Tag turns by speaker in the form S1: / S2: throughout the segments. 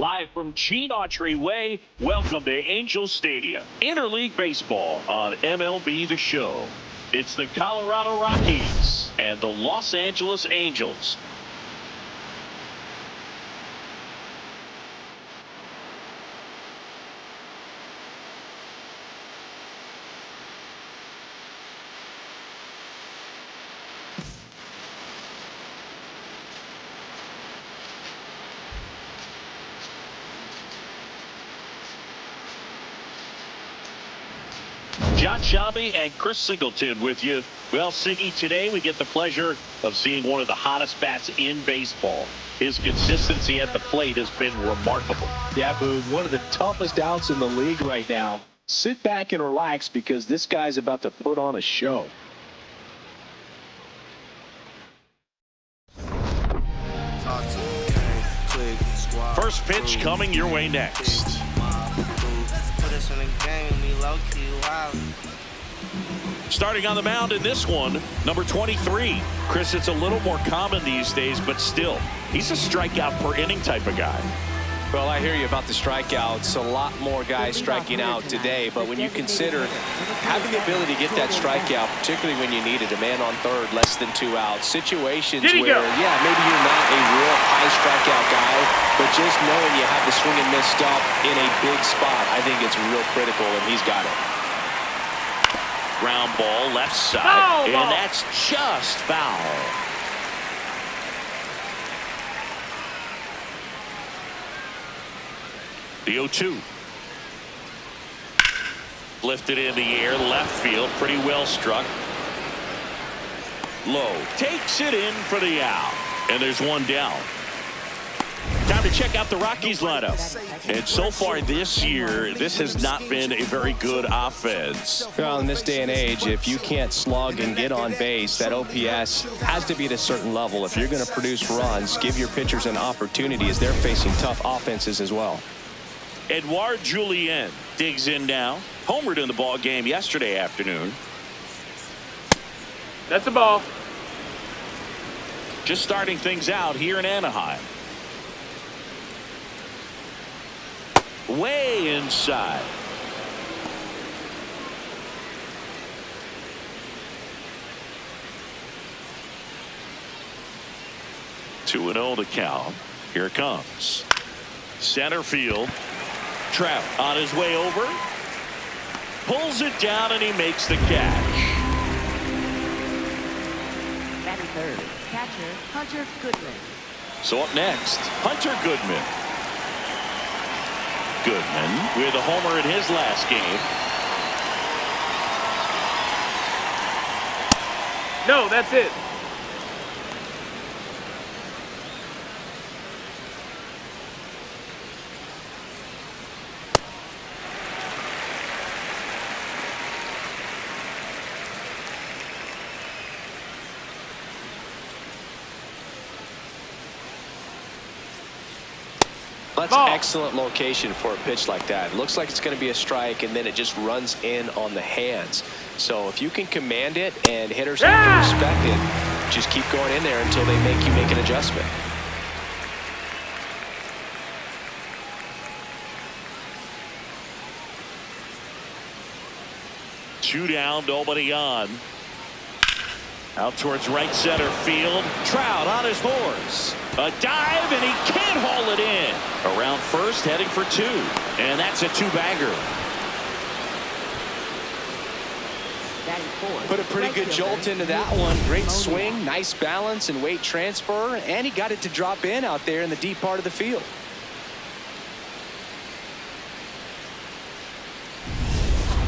S1: Live from Gene Autry Way, welcome to Angel Stadium. Interleague Baseball on MLB The Show. It's the Colorado Rockies and the Los Angeles Angels. John Shelby and Chris Singleton with you. Well, Siggy, today we get the pleasure of seeing one of the hottest bats in baseball. His consistency at the plate has been remarkable.
S2: Yeah, Boog, one of the toughest outs in the league right now. Sit back and relax because this guy's about to put on a show.
S1: First pitch coming your way next. Starting on the mound in this one, number 23. Chris, it's a little more common these days, but still, he's a strikeout per inning type of guy.
S3: Well, I hear you about the strikeouts. A lot more guys striking out today, but when you consider having the ability to get that strikeout, particularly when you need it, a man on third, less than 2 outs, situations where, yeah, maybe you're not a real high strikeout guy, but just knowing you have the swing and miss stuff in a big spot, I think it's real critical, and he's got it.
S1: Ground ball, left side, and that's just foul. The 0-2. Lifted in the air, left field, pretty well struck. Low, takes it in for the out, and there's one down. Time to check out the Rockies lineup. And so far this year, this has not been a very good offense.
S3: Well, in this day and age, if you can't slug and get on base, that OPS has to be at a certain level. If you're going to produce runs, give your pitchers an opportunity as they're facing tough offenses as well.
S1: Edouard Julien digs in now. Homered in the ball game yesterday afternoon.
S4: That's a ball.
S1: Just starting things out here in Anaheim. Way inside. Two and 0 to count. Here it comes. Center field. Trout on his way over. Pulls it down and he makes the catch.
S5: Batting third, catcher Hunter Goodman.
S1: So up next, Hunter Goodman. Goodman with a homer in his last game.
S4: No, that's it.
S3: That's excellent location for a pitch like that. It looks like it's going to be a strike, and then it just runs in on the hands. So if you can command it and hitters have to respect it, just keep going in there until they make you make an adjustment.
S1: Two down, nobody on. Out towards right center field. Trout on his horse. A dive, and he can't haul it in. Around first, heading for 2. And that's a 2-bagger.
S3: Put a pretty good jolt into that one. Great swing, nice balance and weight transfer. And he got it to drop in out there in the deep part of the field.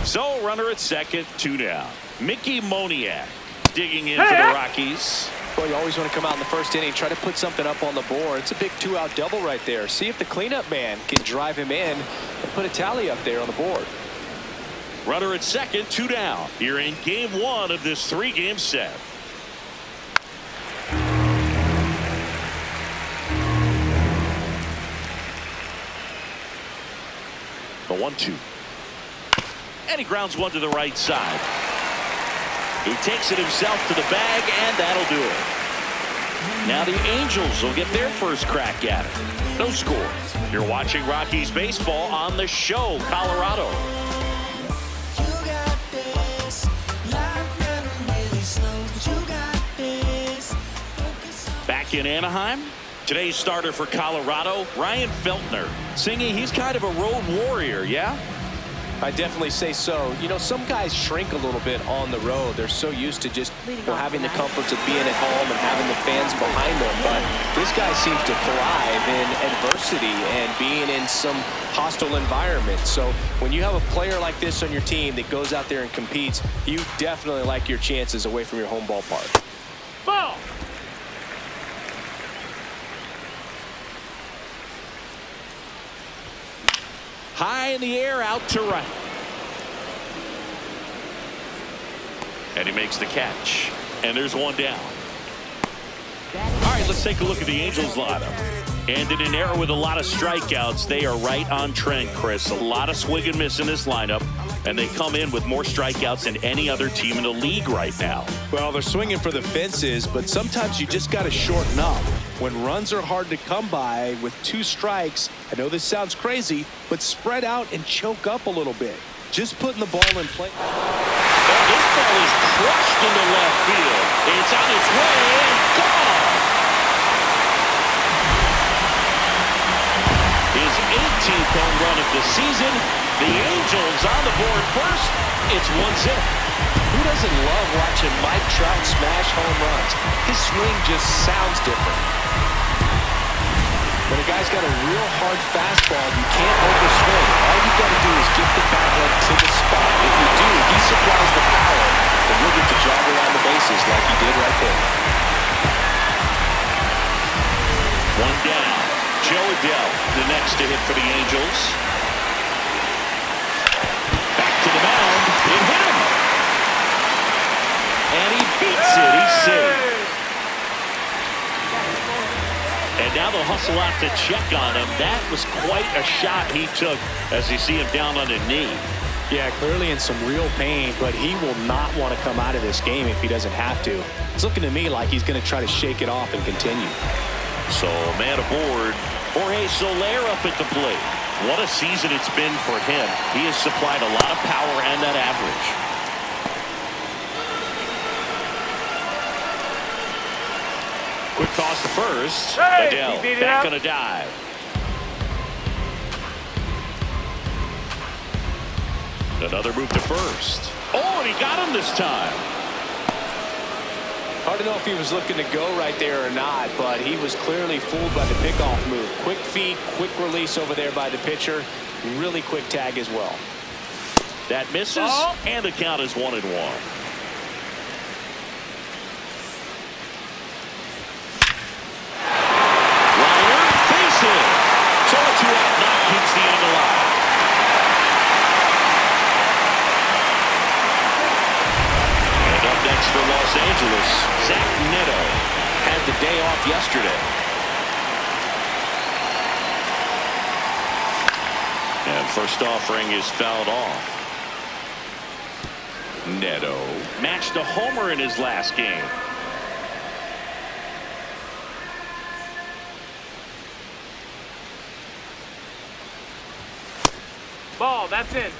S1: So, runner at second, 2 down. Mickey Moniak digging in for the Rockies.
S3: Well, you always want to come out in the first inning, try to put something up on the board. It's a big 2-out double right there. See if the cleanup man can drive him in and put a tally up there on the board.
S1: Runner at second, 2 down. Here in game 1 of this 3-game set. The 1-2. And he grounds one to the right side. He takes it himself to the bag, and that'll do it. Now the Angels will get their first crack at it. No score. You're watching Rockies baseball on the show, Colorado. Back in Anaheim, today's starter for Colorado, Ryan Feltner. Singing, he's kind of a road warrior, yeah?
S3: I definitely say so. You know, some guys shrink a little bit on the road. They're so used to just having the comforts of being at home and having the fans behind them. But this guy seems to thrive in adversity and being in some hostile environment. So when you have a player like this on your team that goes out there and competes, you definitely like your chances away from your home ballpark.
S1: Ball. High in the air, out to right. And he makes the catch. And there's one down. All right, let's take a look at the Angels lineup. And in an era with a lot of strikeouts, they are right on trend, Chris. A lot of swing and miss in this lineup. And they come in with more strikeouts than any other team in the league right now.
S3: Well, they're swinging for the fences, but sometimes you just got to shorten up. When runs are hard to come by with 2 strikes, I know this sounds crazy, but spread out and choke up a little bit. Just putting the ball in play.
S1: This ball is crushed into left field. It's on its way and gone. His 18th home run of the season. The Angels on the board first. It's 1-0.
S3: Who doesn't love watching Mike Trout smash home runs? His swing just sounds different. When a guy's got a real hard fastball, you can't overswing. All you've got to do is get the bat leg to the spot. If you do, he supplies the power, and you'll get to jog around the bases like he did right there.
S1: One down. Joe Adell, the next to hit for the Angels. Back to the mound. It hit him. And he beats it. He's safe. And now they'll hustle out to check on him. That was quite a shot he took as you see him down on a knee.
S2: Yeah, clearly in some real pain, but he will not want to come out of this game if he doesn't have to. It's looking to me like he's going to try to shake it off and continue.
S1: So, man aboard, Jorge Soler up at the plate. What a season it's been for him. He has supplied a lot of power and that average. Quick toss to first. Adell back on a dive. Another move to first. Oh, and he got him this time.
S3: Hard to know if he was looking to go right there or not, but he was clearly fooled by the pickoff move. Quick feet, quick release over there by the pitcher. Really quick tag as well.
S1: That misses, and the count is 1-1. Liner, base hit. So a 2-out knock keeps the inning alive. And up next for Los Angeles, Zach Neto had the day off yesterday. And first offering is fouled off. Neto matched a homer in his last game.
S4: Ball, that's in.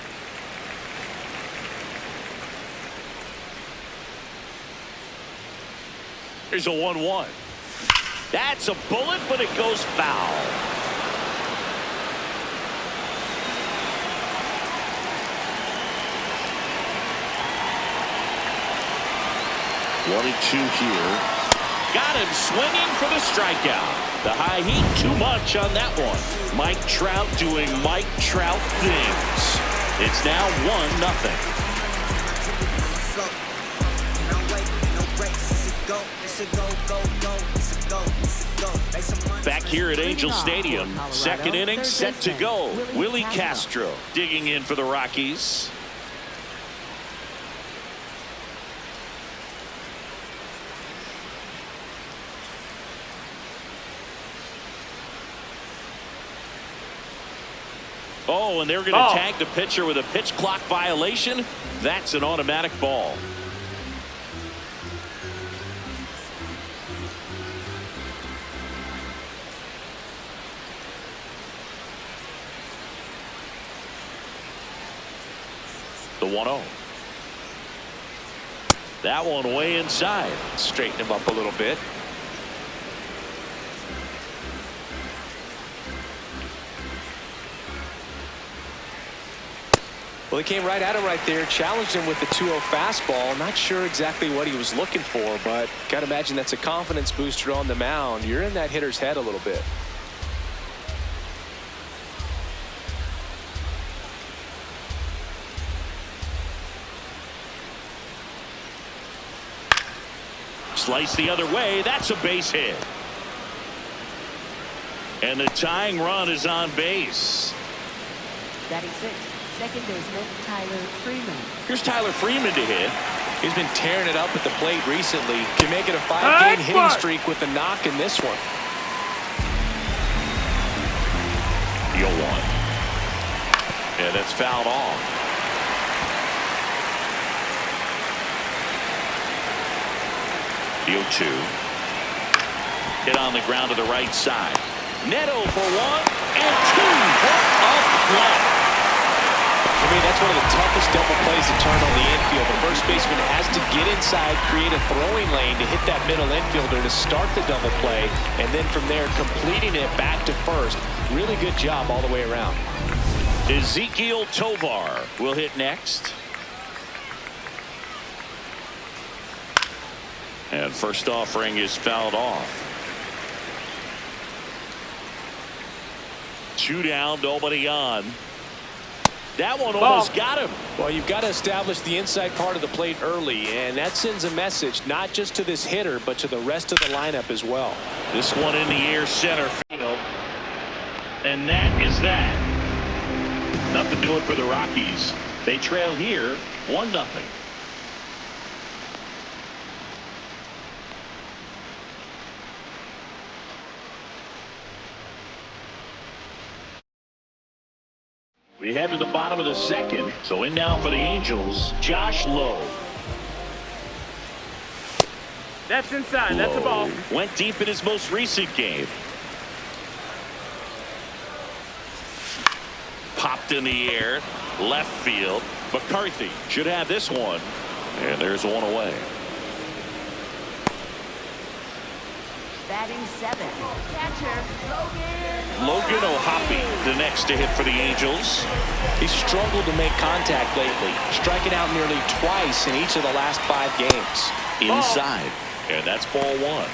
S1: Here's a 1-1. That's a bullet, but it goes foul. One and two here. Got him swinging for the strikeout. The high heat, too much on that one. Mike Trout doing Mike Trout things. It's now 1-0. Back here at Angel Stadium, second inning set to go. Willie Castro digging in for the Rockies. Oh, and they're going to tag the pitcher with a pitch clock violation. That's an automatic ball. The 1-0. That one way inside.
S3: Straighten him up a little bit. Well, he came right at him right there, challenged him with the 2-0 fastball. Not sure exactly what he was looking for, but got to imagine that's a confidence booster on the mound. You're in that hitter's head a little bit.
S1: Slice the other way. That's a base hit. And the tying run is on base.
S5: Batting six, second baseman Tyler Freeman.
S1: Here's Tyler Freeman to hit.
S3: He's been tearing it up at the plate recently. Can make it a 5-game hitting streak with the knock in this one.
S1: The 0-1. And that's fouled off. The 0-2. Hit on the ground to the right side. Neto for 1 and 2. What a play.
S3: For me, that's one of the toughest double plays to turn on the infield. The first baseman has to get inside, create a throwing lane to hit that middle infielder to start the double play, and then from there completing it back to first. Really good job all the way around.
S1: Ezekiel Tovar will hit next. And first offering is fouled off. 2 down, nobody on. That one almost got him.
S3: Well, you've got to establish the inside part of the plate early, and that sends a message not just to this hitter, but to the rest of the lineup as well.
S1: This one in the air center field. And that is that. Nothing doing for the Rockies. They trail here 1-0. We head to the bottom of the second. So in now for the Angels, Josh Lowe.
S4: That's inside. That's a ball.
S1: Went deep in his most recent game. Popped in the air. Left field. McCarthy should have this one. And there's one away.
S5: Batting seven, catcher Logan.
S1: Logan O'Hoppe, the next to hit for the Angels.
S3: He's struggled to make contact lately, striking out nearly twice in each of the last 5 games.
S1: Inside. And that's ball 1.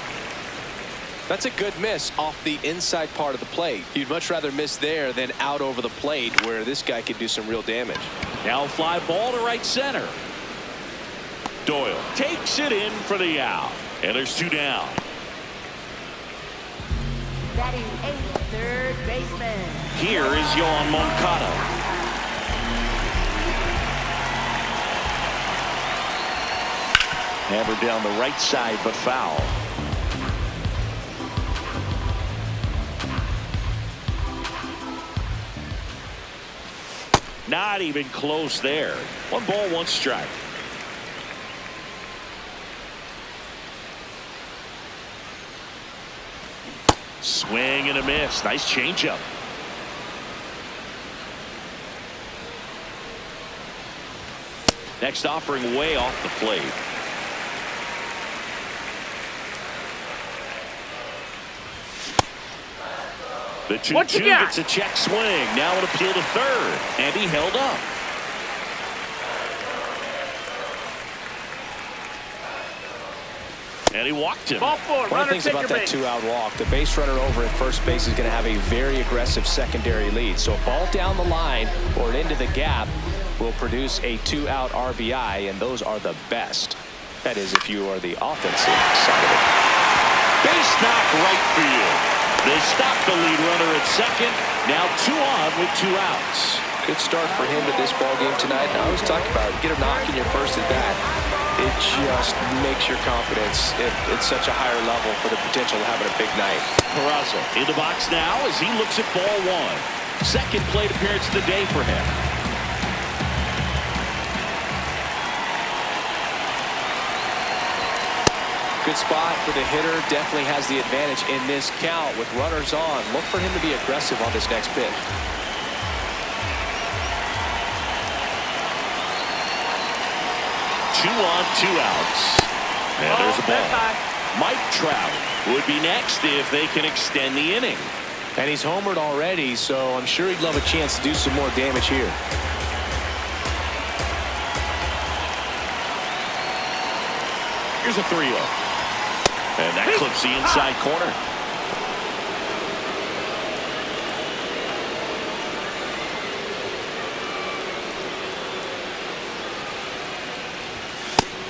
S3: That's a good miss off the inside part of the plate. You'd much rather miss there than out over the plate where this guy could do some real damage.
S1: Now fly ball to right center. Doyle takes it in for the out. And there's 2 down.
S5: Batting eighth, third baseman.
S1: Here is Yohan Moncada. Hammered down the right side, but foul. Not even close there. 1 ball, 1 strike. Swing and a miss. Nice changeup. Next offering way off the plate. The 2-2 gets a check swing. Now an appeal to third. And he held up. And he walked him.
S4: Ball 4.
S3: One of the things about that 2-out walk, the base runner over at first base is going to have a very aggressive secondary lead. So a ball down the line or into the gap will produce a 2-out RBI, and those are the best. That is, if you are the offensive side of it.
S1: Base knock right field. They stop the lead runner at second. Now 2 on with 2 outs.
S3: Good start for him to this ball game tonight. I always talk about it. Get a knock in your first at bat. It just makes your confidence at such a higher level for the potential of having a big night.
S1: Peraza in the box now as he looks at ball 1. Second plate appearance of the day for him.
S3: Good spot for the hitter. Definitely has the advantage in this count with runners on. Look for him to be aggressive on this next pitch.
S1: 2 on, 2 outs. And there's a ball. Mike Trout would be next if they can extend the inning.
S2: And he's homered already, so I'm sure he'd love a chance to do some more damage here.
S1: Here's a 3-0. And that clips the inside corner.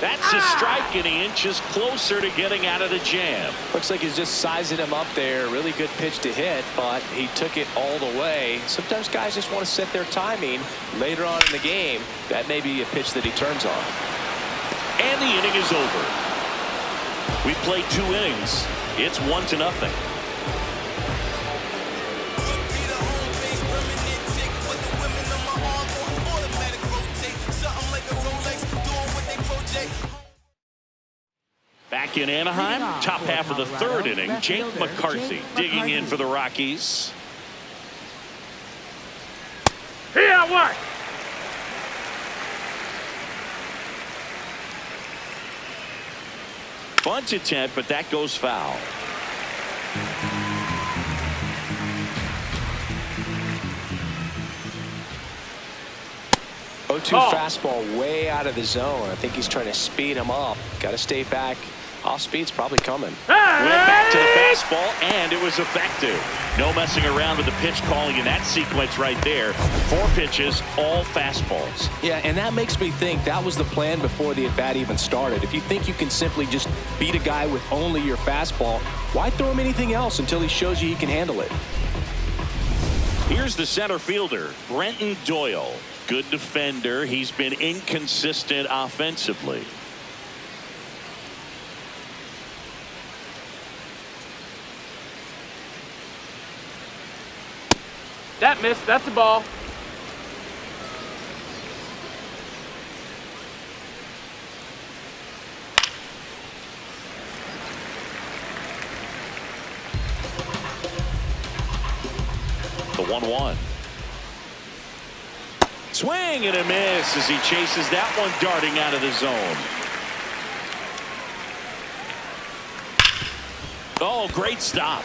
S1: That's a strike, and he inches closer to getting out of the jam.
S2: Looks like he's just sizing him up there. Really good pitch to hit, but he took it all the way. Sometimes guys just want to set their timing. Later on in the game, that may be a pitch that he turns on.
S1: And the inning is over. We played 2 innings. It's 1-0. Back in Anaheim, top half of the 3rd inning, Jake McCarthy digging in for the Rockies.
S4: Here at work.
S1: Bunt attempt, but that goes foul.
S2: Fastball way out of the zone. I think he's trying to speed him up. Got to stay back. Off speed's probably coming.
S1: Went back to the fastball, and it was effective. No messing around with the pitch calling in that sequence right there. 4 pitches, all fastballs.
S2: Yeah, and that makes me think that was the plan before the at-bat even started. If you think you can simply just beat a guy with only your fastball, why throw him anything else until he shows you he can handle it?
S1: Here's the center fielder, Brenton Doyle. Good defender. He's been inconsistent offensively.
S4: That missed. That's a ball.
S1: The 1-1. Swing and a miss as he chases that one darting out of the zone. Oh, great stop.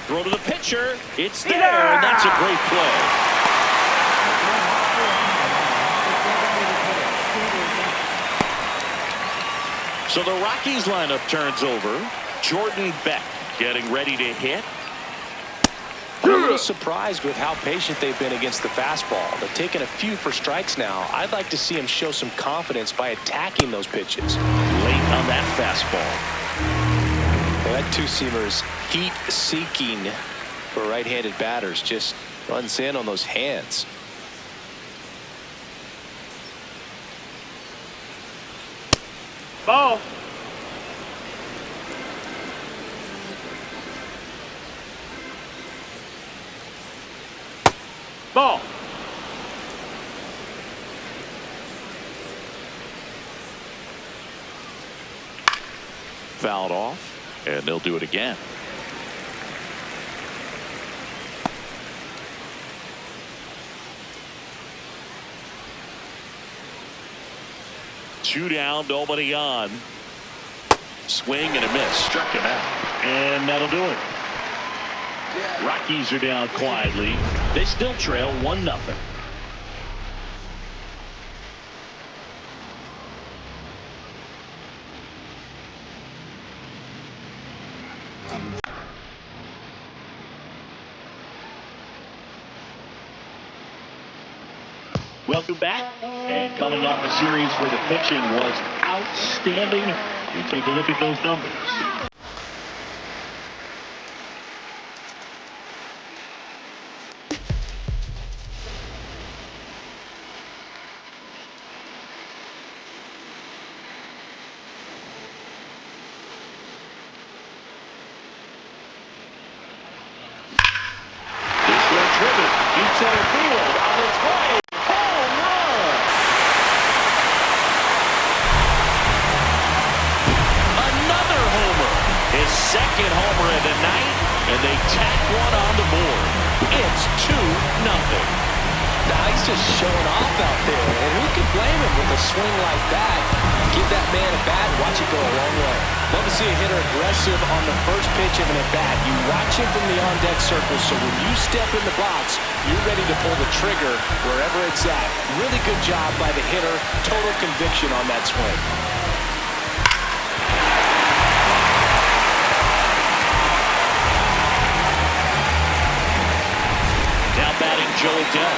S1: Throw to the pitcher. It's there, and that's a great play. So the Rockies lineup turns over. Jordan Beck getting ready to hit.
S2: I'm a little surprised with how patient they've been against the fastball. They're taking a few for strikes now. I'd like to see him show some confidence by attacking those pitches.
S1: Late on that fastball.
S2: Well, that 2-seamer's heat-seeking for right-handed batters. Just runs in on those hands.
S4: Ball. Ball.
S1: Fouled off, and they'll do it again. Two down, nobody on. Swing and a miss. Struck him out. And that'll do it. Rockies are down quietly. They still trail 1-0. Welcome back. And coming off a series where the pitching was outstanding, you take a look at those numbers. This one driven deep center field on its way. Home run! Another homer. His second homer of the night, and they tack one on the board. It's 2-0.
S2: Now he's just showing off out there, and who can blame him with a
S3: swing like that, give that man a bat, watch it go a long way.
S2: Love to see a hitter aggressive on the first pitch of an at-bat. You watch him from the on-deck circle, so when you step in the box, you're ready to pull the trigger wherever it's at. Really good job by the hitter. Total conviction on that swing.
S1: Now batting Joe Adell.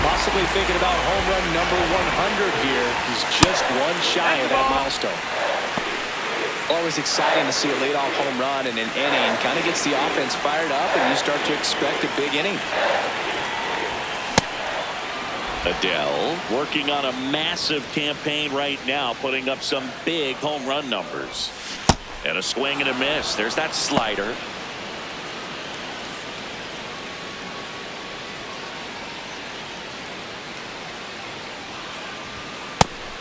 S2: Possibly thinking about home run number 100 here. He's just one shy of that milestone. Always exciting to see a leadoff home run in an inning. Kind of gets the offense fired up, and you start to expect a big inning.
S1: Adell working on a massive campaign right now, putting up some big home run numbers. And a swing and a miss. There's that slider.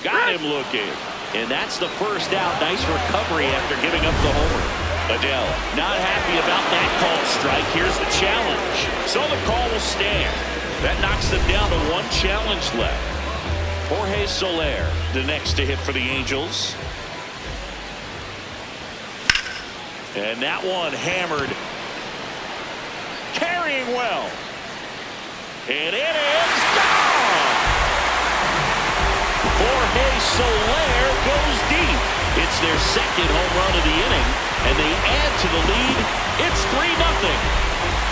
S1: Got him looking. And that's the first out. Nice recovery after giving up the homer. Adell not happy about that called strike. Here's the challenge. So the call will stand. That knocks them down to one challenge left. Jorge Soler, the next to hit for the Angels. And that one hammered. Carrying well. And it is gone. Jorge Soler goes deep. It's their second home run of the inning, and they add to the lead. It's 3-0.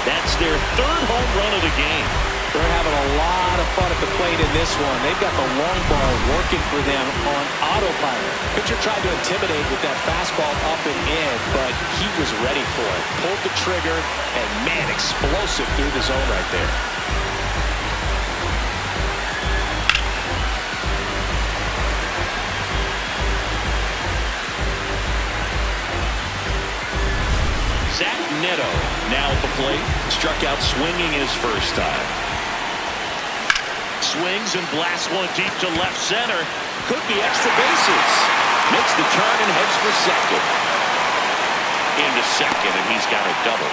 S1: That's their third home run of the game.
S2: They're having a lot of fun at the plate in this one. They've got the long ball working for them on autopilot. Pitcher tried to intimidate with that fastball up and in, but he was ready for it. Pulled the trigger, and man, explosive through the zone right there.
S1: Zach Neto now at the plate. Struck out swinging his first time. Swings and blasts one deep to left center. Could be extra bases. Makes the turn and heads for second. Into second, and he's got a double.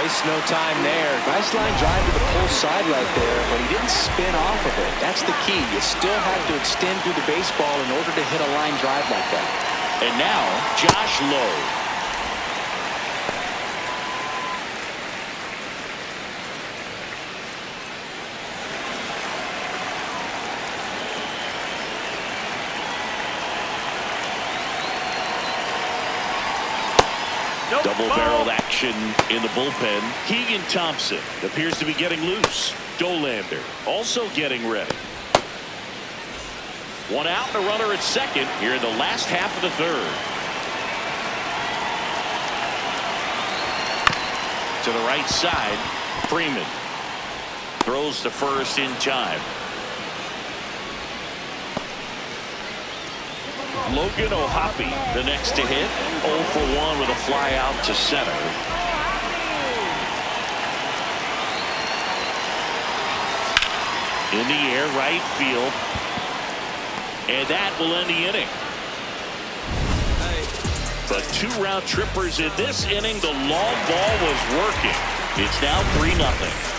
S2: Waste no time there. Nice line drive to the pull side right there, but he didn't spin off of it. That's the key. You still have to extend through the baseball in order to hit a line drive like that.
S1: And now, Josh Lowe. Double-barreled action in the bullpen. Keegan Thompson appears to be getting loose. Dolander also getting ready. One out and a runner at second here in the last half of the third. To the right side, Freeman throws to first in time. Logan O'Hoppe, the next to hit. 0 for 1 with a fly out to center. In the air, right field. And that will end the inning. But 2 round trippers in this inning. The long ball was working. It's now 3-0.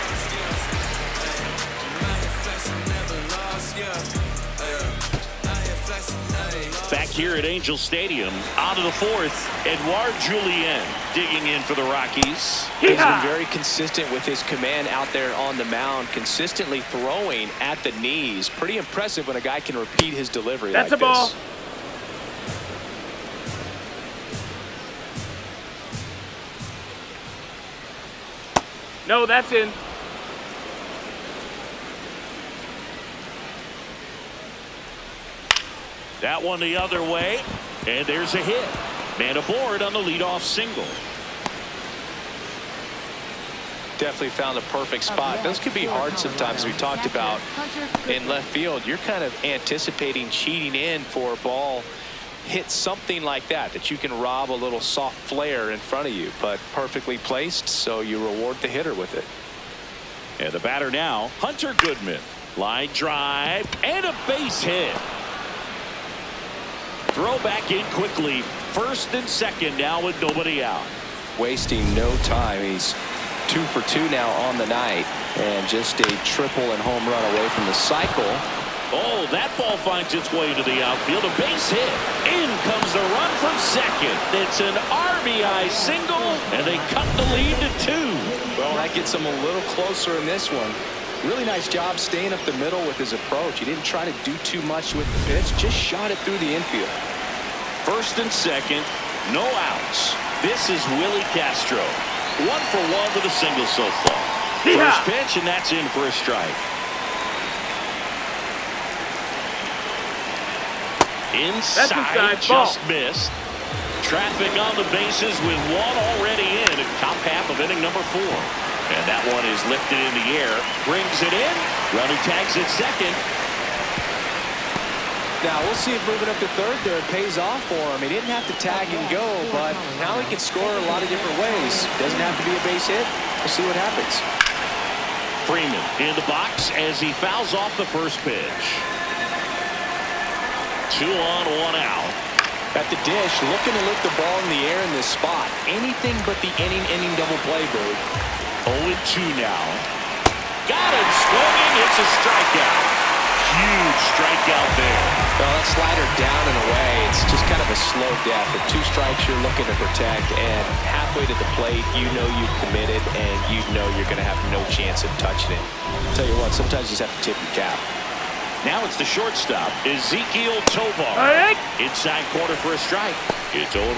S1: Back here at Angel Stadium, out of the fourth, Edouard Julien digging in for the Rockies.
S2: He's been very consistent with his command out there on the mound, consistently throwing at the knees. Pretty impressive when a guy can repeat his delivery like this.
S4: That's a ball. No, that's in.
S1: That one the other way, and there's a hit. Man aboard on the leadoff single.
S2: Definitely found a perfect spot. Those could be hard sometimes. We talked about in left field. You're kind of anticipating cheating in for a ball. Hit something like that you can rob a little soft flare in front of you, but perfectly placed, so you reward the hitter with it.
S1: And the batter now, Hunter Goodman. Line drive and a base hit. Throw back in quickly. First and second now with nobody out.
S2: Wasting no time. He's 2 for 2 now on the night, and just a triple and home run away from the cycle.
S1: Oh, that ball finds its way to the outfield. A base hit. In comes the run from second. It's an RBI single, and they cut the lead to 2.
S3: Well, that gets him a little closer in this one. Really nice job staying up the middle with his approach. He didn't try to do too much with the pitch, just shot it through the infield.
S1: First and second, no outs. This is Willie Castro. 1 for 1 with a single so far.
S4: Yeah.
S1: First pitch, and that's in for a strike. Inside, just missed. Traffic on the bases with 1 already in top half of inning number 4. And that one is lifted in the air. Brings it in. Runner tags at second.
S3: Now, we'll see if moving up to third there pays off for him. He didn't have to tag and go, but now he can score a lot of different ways. Doesn't have to be a base hit. We'll see what happens.
S1: Freeman in the box as he fouls off the first pitch. 2 on, 1 out.
S3: At the dish, looking to lift the ball in the air in this spot. Anything but the inning double play, Bird.
S1: 0-2 now. Got it, swinging. It's a strikeout. Huge strikeout there.
S3: Well, that slider down and away. It's just kind of a slow death. With 2 strikes you're looking to protect, and halfway to the plate, you know you've committed, and you know you're going to have no chance of touching it. I'll tell you what, sometimes you just have to tip your cap.
S1: Now it's the shortstop, Ezekiel Tovar.
S4: Right.
S1: Inside corner for a strike. It's 0-1.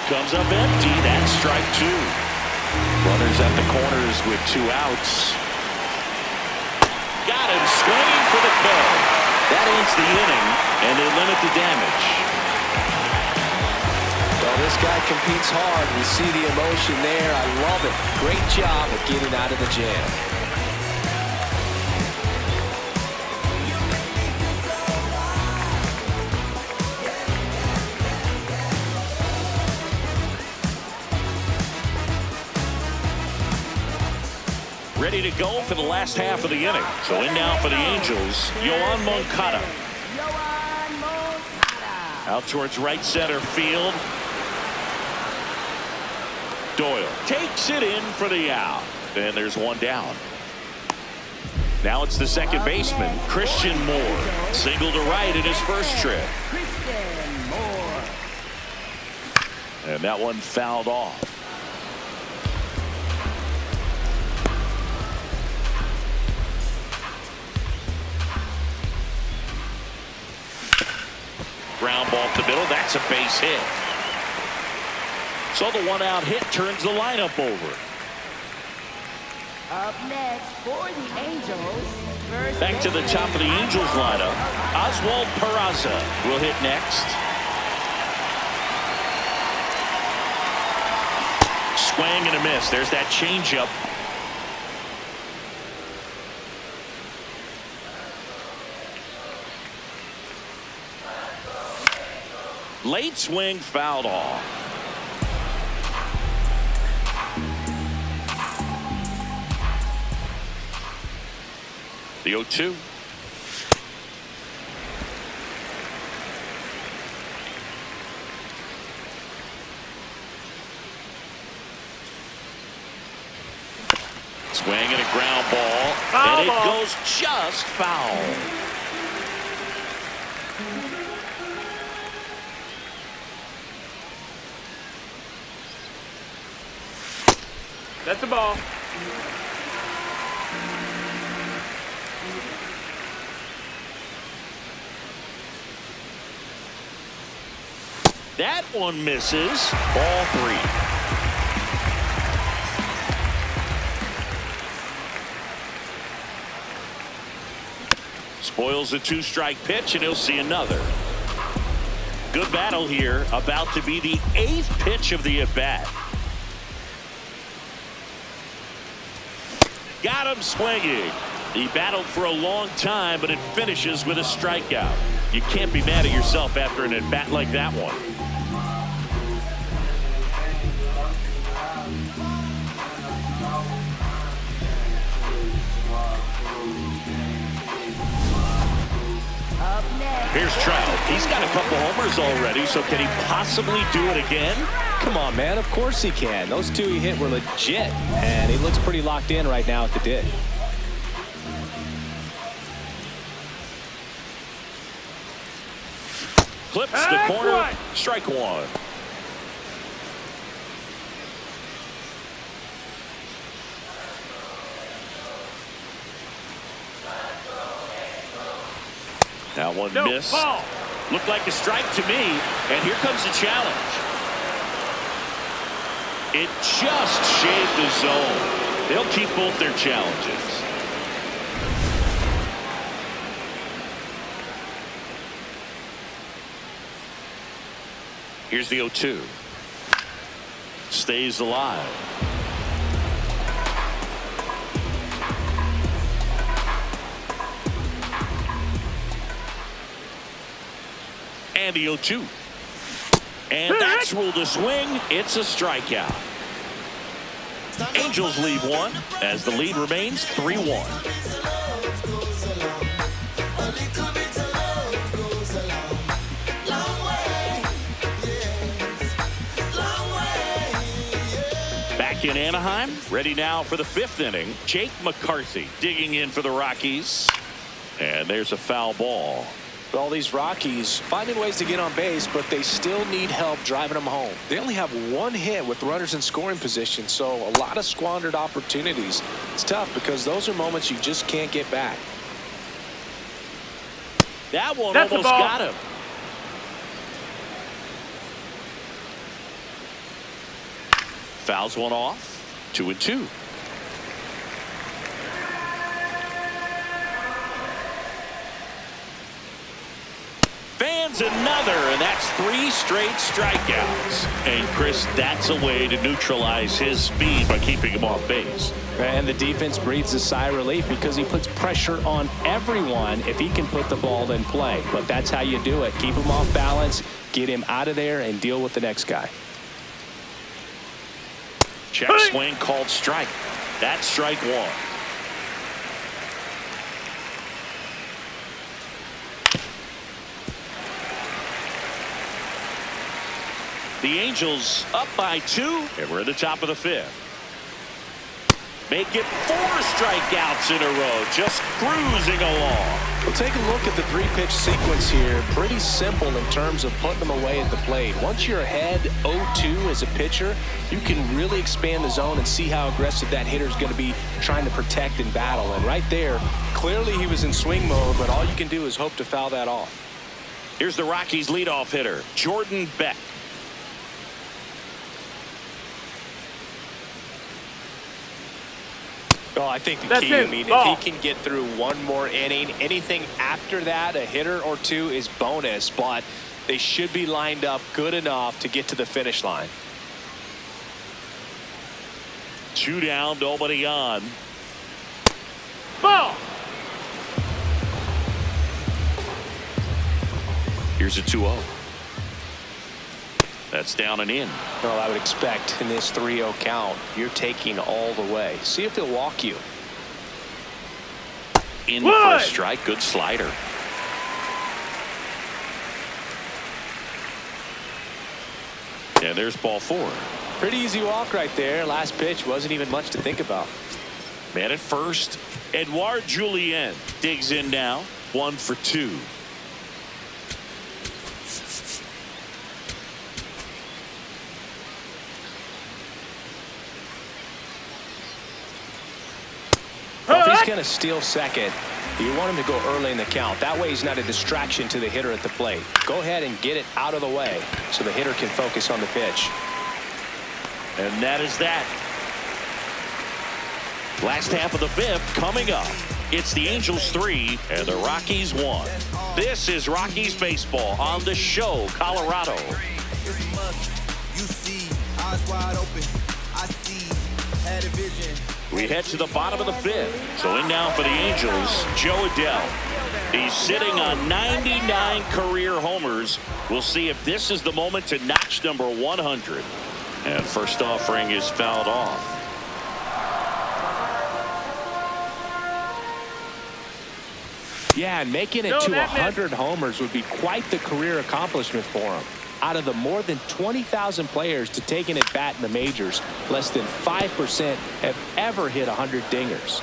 S1: Comes up empty. That's strike 2. Runners at the corners with 2 outs. Got him swinging for the kill. That ends the inning, and they limit the damage.
S3: Well, this guy competes hard. We see the emotion there. I love it. Great job of getting out of the jam.
S1: Ready to go for the last half of the inning. So in now for the Angels, Yoan Moncada. Out towards right center field. Doyle takes it in for the out. And there's 1 down. Now it's the second baseman, Christian Moore. Single to right in his first trip. And that one fouled off. Ground ball to the middle. That's a base hit. So the 1-out hit turns the lineup over.
S5: Up next for the Angels.
S1: Back to the top of the Angels lineup. Oswald Peraza will hit next. Swing and a miss. There's that changeup. Late swing fouled off. The 0-2. Swing and a ground ball.
S4: Foul
S1: and it
S4: ball.
S1: goes just foul.
S4: That's the ball.
S1: That one misses. Ball 3. Spoils a 2-strike pitch, and he'll see another. Good battle here. About to be the 8th pitch of the at-bat. Got him swinging. He battled for a long time, but it finishes with a strikeout. You can't be mad at yourself after an at-bat like that one.
S5: Up next.
S1: Here's Trout. He's got a couple homers already, so can he possibly do it again?
S3: Come on, man. Of course he can. Those two he hit were legit. And he looks pretty locked in right now at the dig.
S1: Clips the corner. Strike one. That one missed.
S4: Ball.
S1: Looked like a strike to me. And here comes the challenge. It just shaved the zone. They'll keep both their challenges. Here's the 0-2. Stays alive. And the 0-2. And that's ruled a swing. It's a strikeout. Angels lead one as the lead remains 3-1. Back in Anaheim, ready now for the 5th inning. Jake McCarthy digging in for the Rockies. And there's a foul ball.
S3: All these Rockies finding ways to get on base, but they still need help driving them home. They only have one hit with runners in scoring position, so a lot of squandered opportunities. It's tough because those are moments you just can't get back.
S1: That one
S4: That's
S1: almost got him. Fouls one off. 2-2. Fans another, and that's 3 straight strikeouts. And Chris, that's a way to neutralize his speed by keeping him off base.
S3: And the defense breathes a sigh of relief because he puts pressure on everyone if he can put the ball in play. But that's how you do it. Keep him off balance, get him out of there, and deal with the next guy.
S1: Check swing called strike. That's strike one. The Angels up by 2, and we're at the top of the 5th. Make it 4 strikeouts in a row, just cruising along.
S3: We'll take a look at the 3-pitch sequence here. Pretty simple in terms of putting them away at the plate. Once you're ahead 0-2 as a pitcher, you can really expand the zone and see how aggressive that hitter is going to be trying to protect and battle. And right there, clearly he was in swing mode, but all you can do is hope to foul that off.
S1: Here's the Rockies leadoff hitter, Jordan Beck.
S3: Oh, I think the
S4: That's
S3: key,
S4: it.
S3: I mean,
S4: Ball.
S3: if he can get through one more inning, anything after that, a hitter or two is bonus, but they should be lined up good enough to get to the finish line.
S1: 2 down, nobody on.
S4: Ball.
S1: Here's a 2-0. That's down and in.
S3: Well, I would expect in this 3-0 count, you're taking all the way. See if he'll walk you.
S1: In for a strike. Good slider. And there's ball 4.
S3: Pretty easy walk right there. Last pitch wasn't even much to think about.
S1: Man at first. Edouard Julien digs in now. 1 for 2.
S3: Well, if he's going to steal second, you want him to go early in the count. That way he's not a distraction to the hitter at the plate. Go ahead and get it out of the way so the hitter can focus on the pitch.
S1: And that is that. Last half of the 5th coming up. It's the Angels 3 and the Rockies 1. This is Rockies baseball on the show, Colorado.
S6: You see, eyes wide open. I see, had a vision.
S1: We head to the bottom of the 5th. So in now for the Angels, Joe Adell. He's sitting on 99 career homers. We'll see if this is the moment to notch number 100. And first offering is fouled off.
S3: Yeah, and making it to 100 homers would be quite the career accomplishment for him. Out of the more than 20,000 players to take an at-bat in the majors, less than 5% have ever hit 100 dingers.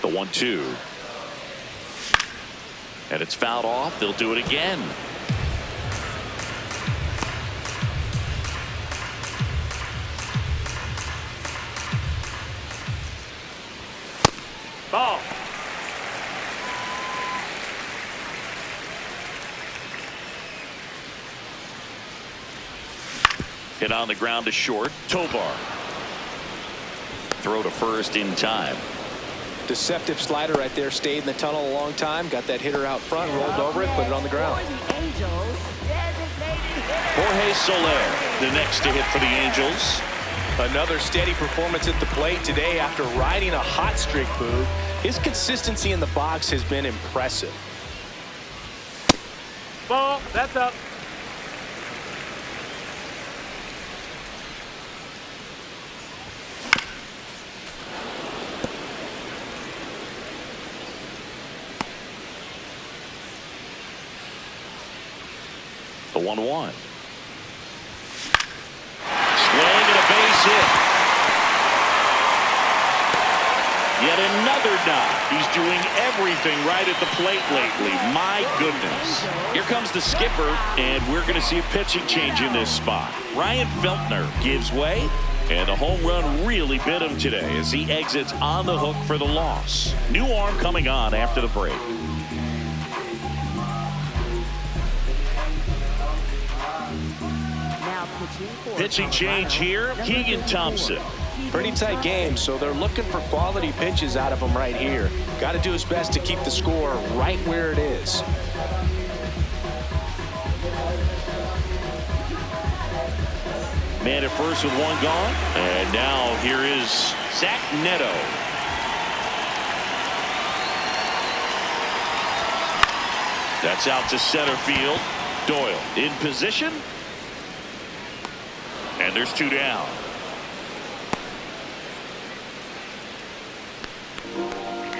S1: The 1-2. And it's fouled off. They'll do it again.
S4: Ball.
S1: Hit on the ground to short. Tovar. Throw to first in time.
S3: Deceptive slider right there. Stayed in the tunnel a long time. Got that hitter out front. Rolled over it. Put it on the ground.
S1: Jorge Soler, the next to hit for the Angels.
S3: Another steady performance at the plate today after riding a hot streak, Boo. His consistency in the box has been impressive.
S4: Ball. That's up.
S1: The 1-1. Swing and a base hit. Yet another knock. He's doing everything right at the plate lately. My goodness. Here comes the skipper, and we're going to see a pitching change in this spot. Ryan Feltner gives way, and the home run really bit him today as he exits on the hook for the loss. New arm coming on after the break. Pitching change here, Keegan Thompson.
S3: Pretty tight game, so they're looking for quality pitches out of him right here. Got to do his best to keep the score right where it is.
S1: Man at first with one gone. And now here is Zach Neto. That's out to center field. Doyle in position. And there's two down.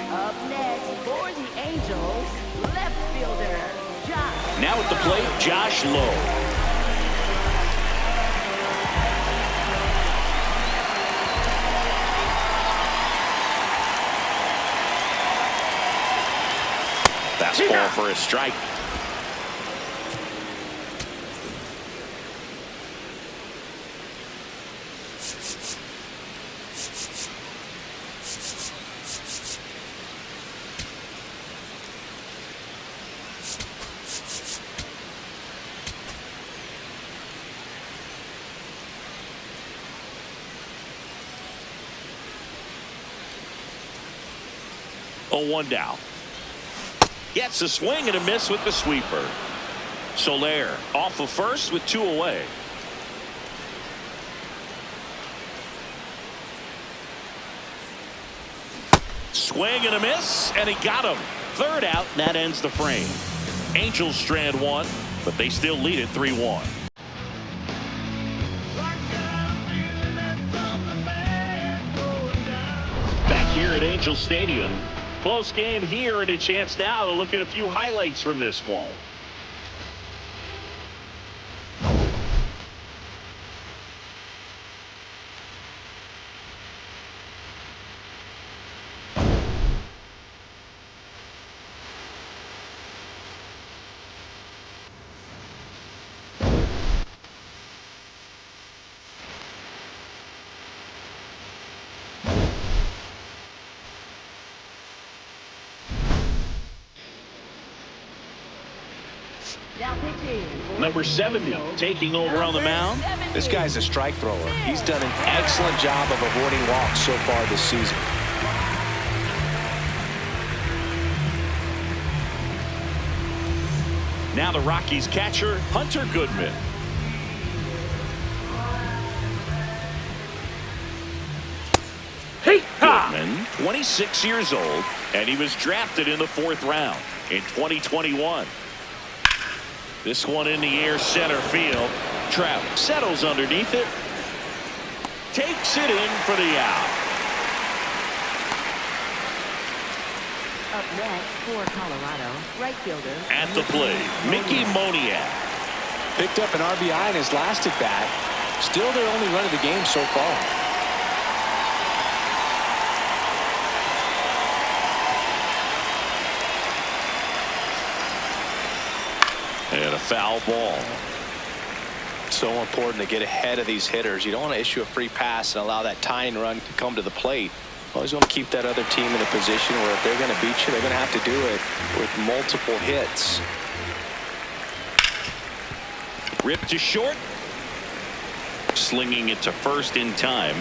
S5: Up next for the Angels, left fielder, Josh.
S1: Now at the plate, Josh Lowe. Fastball for a strike. Oh, 1 down. Gets a swing and a miss with the sweeper. Soler off of first with 2 away. Swing and a miss, and he got him. 3rd out, and that ends the frame. Angels strand 1, but they still lead it 3-1. Back here at Angel Stadium. Close game here, and a chance now to look at a few highlights from this one. Number 70 taking over on the mound.
S3: This guy's a strike thrower. He's done an excellent job of avoiding walks so far this season.
S1: Now the Rockies catcher, Hunter Goodman. Goodman, 26 years old, and he was drafted in the 4th round in 2021. This one in the air, center field. Trout settles underneath it. Takes it in for the out.
S5: Up next for Colorado, right fielder.
S1: At the plate, Mickey Moniak.
S3: Picked up an RBI in his last at bat. Still their only run of the game so far.
S1: And a foul ball.
S3: So important to get ahead of these hitters. You don't want to issue a free pass and allow that tying run to come to the plate. Always want to keep that other team in a position where if they're going to beat you, they're going to have to do it with multiple hits.
S1: Ripped to short. Slinging it to first in time.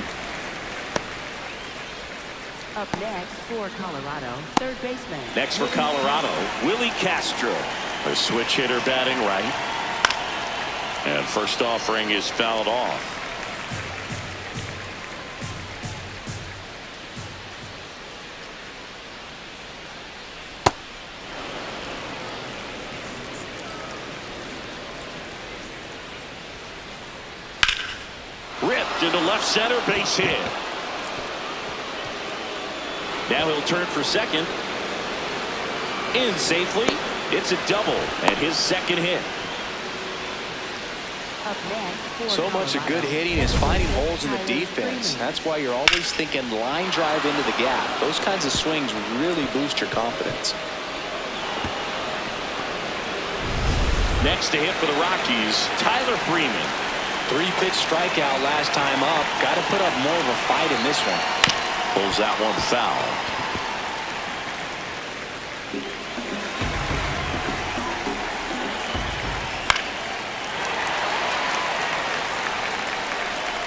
S5: Up next for Colorado, third baseman.
S1: Next for Colorado, Willie Castro. A switch hitter batting right. And first offering is fouled off. Ripped into left center, base hit. Now he'll turn for second. In safely. It's a double and his second hit.
S5: Up next for
S3: So much of good hitting is finding holes in the defense. That's why you're always thinking line drive into the gap. Those kinds of swings really boost your confidence.
S1: Next to hit for the Rockies, Tyler Freeman.
S3: 3-pitch strikeout last time up. Got to put up more of a fight in this one.
S1: Pulls that one foul.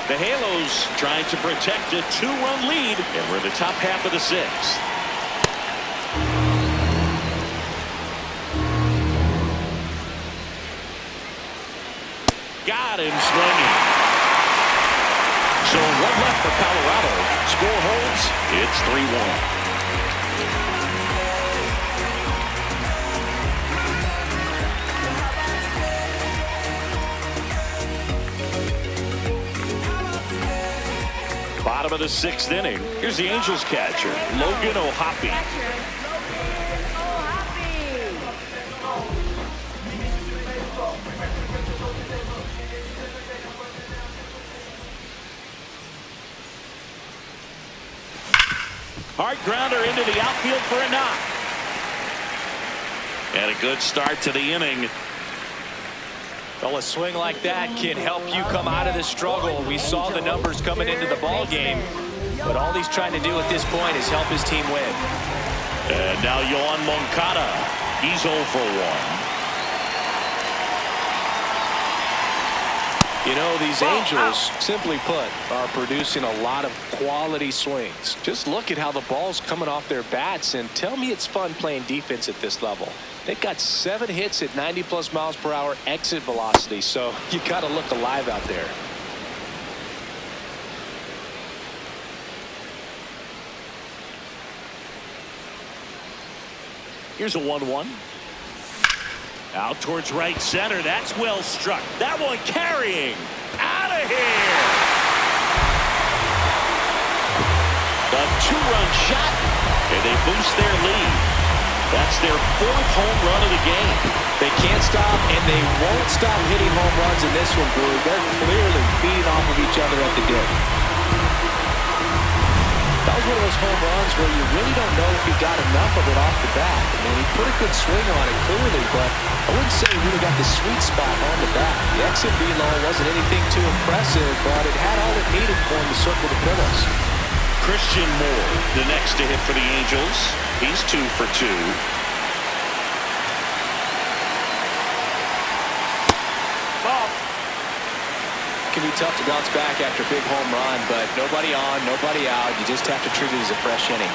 S1: The Halos trying to protect a 2-run lead, and we're in the top half of the sixth. Got him swinging. So one left for Colorado. Score holds. It's 3-1. Bottom of the sixth inning. Here's the Angels catcher, Logan O'Hoppe. Hard grounder into the outfield for a knock. And a good start to the inning.
S2: Well, a swing like that can help you come out of the struggle. We saw the numbers coming into the ball game, but all he's trying to do at this point is help his team win.
S1: And now Yoan Moncada. He's 0 for 1.
S3: You know, these Angels, simply put, are producing a lot of quality swings. Just look at how the ball's coming off their bats, and tell me it's fun playing defense at this level. They've got 7 hits at 90+ miles per hour exit velocity, so you got to look alive out there.
S1: Here's a 1-1. Out towards right center. That's well struck. That one carrying. Out of here. A 2-run shot, and they boost their lead. That's their 4th home run of the game.
S3: They can't stop, and they won't stop hitting home runs in this one, Brew. They're clearly feeding off of each other at the dip. That was one of those home runs where you really don't know if he got enough of it off the bat. I mean, he put a good swing on it clearly, but I wouldn't say he really got the sweet spot on the bat. The exit velo wasn't anything too impressive, but it had all it needed for him to circle the pillows.
S1: Christian Moore, the next to hit for the Angels. He's 2 for 2.
S3: It can be tough to bounce back after a big home run, but nobody on, nobody out. You just have to treat it as a fresh inning.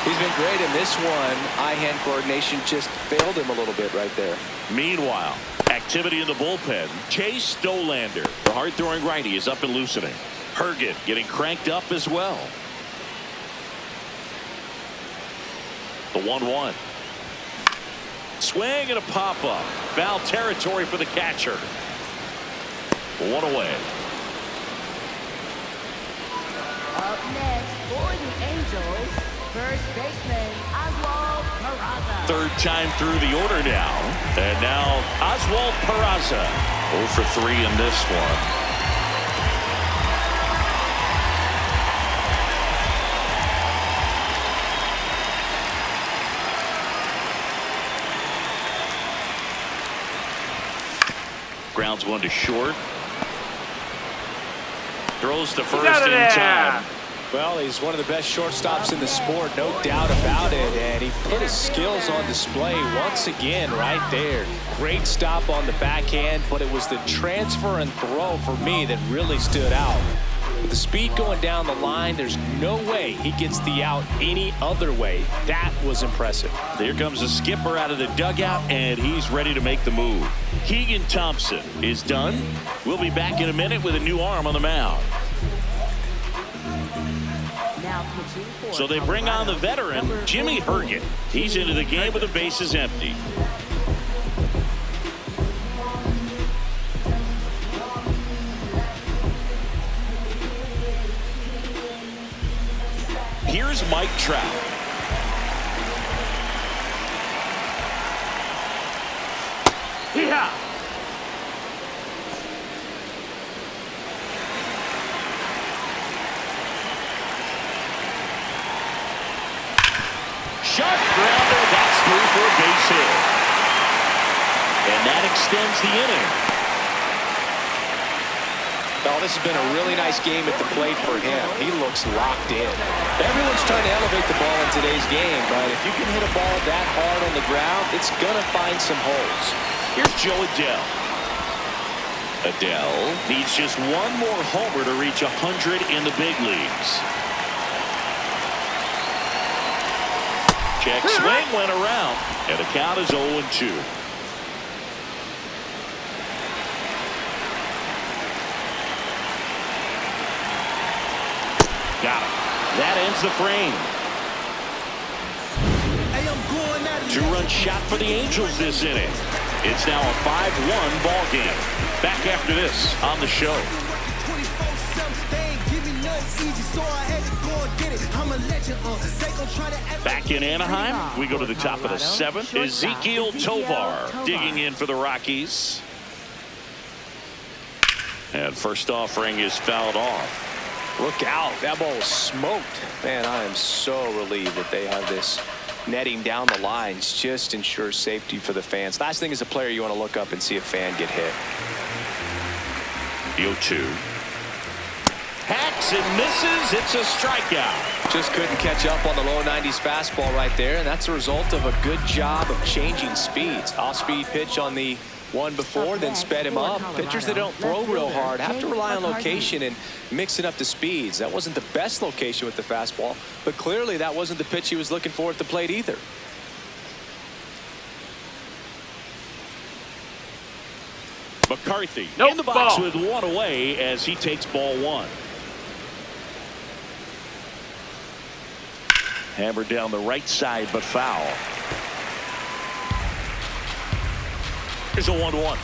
S3: He's been great in this one. Eye-hand coordination just failed him a little bit right there.
S1: Meanwhile, activity in the bullpen. Chase Stolander, the hard-throwing righty, is up and loosening. Herget getting cranked up as well. The 1-1. Swing and a pop-up. Foul territory for the catcher. 1 away.
S5: Up next For the Angels, first baseman Oswald Peraza.
S1: Third time through the order now. And now Oswald Peraza. 0 for 3 in this one. Grounds one to short. Throws to first in time.
S3: Well, he's one of the best shortstops in the sport, no doubt about it. And he put his skills on display once again right there. Great stop on the backhand, but it was the transfer and throw for me that really stood out. With the speed going down the line, there's no way he gets the out any other way. That was impressive.
S1: Here comes the skipper out of the dugout, and he's ready to make the move. Keegan Thompson is done. We'll be back in a minute with a new arm on the mound.
S5: Now pitching for
S1: So they bring on the veteran, Jimmy Herget. He's into the game with the bases empty. Here's Mike Trout.
S4: Yeah.
S1: Sharp grounder. That's through for a base hit. And that extends the inning.
S3: Oh, this has been a really nice game at the plate for him. He looks locked in. Everyone's trying to elevate the ball in today's game, but if you can hit a ball that hard on the ground, it's going to find some holes.
S1: Here's Joe Adele. Adele needs just one more homer to reach 100 in the big leagues. Check swing went around, and the count is 0-2. Got him. That ends the frame. Two-run shot for the Angels this inning. It's now a 5-1 ball game. Back after this on the show. Back in Anaheim, we go to the top of the 7th. Ezekiel Tovar digging in for the Rockies. And first offering is fouled off.
S3: Look out. That ball was smoked. Man, I am so relieved that they have this netting down the lines. Just ensures safety for the fans. Last thing as a player, you want to look up and see a fan get hit.
S1: The 0-2. Hacks and misses. It's a strikeout.
S3: Just couldn't catch up on the low 90s fastball right there, and that's a result of a good job of changing speeds. Off-speed pitch on the one before, then sped him up. Pitchers that don't throw real hard have to rely on location and mixing up the speeds. That wasn't the best location with the fastball, but clearly that wasn't the pitch he was looking for at the plate either.
S1: McCarthy in the box with one away as he takes ball one. Hammered down the right side, but foul. Here's a 1-1.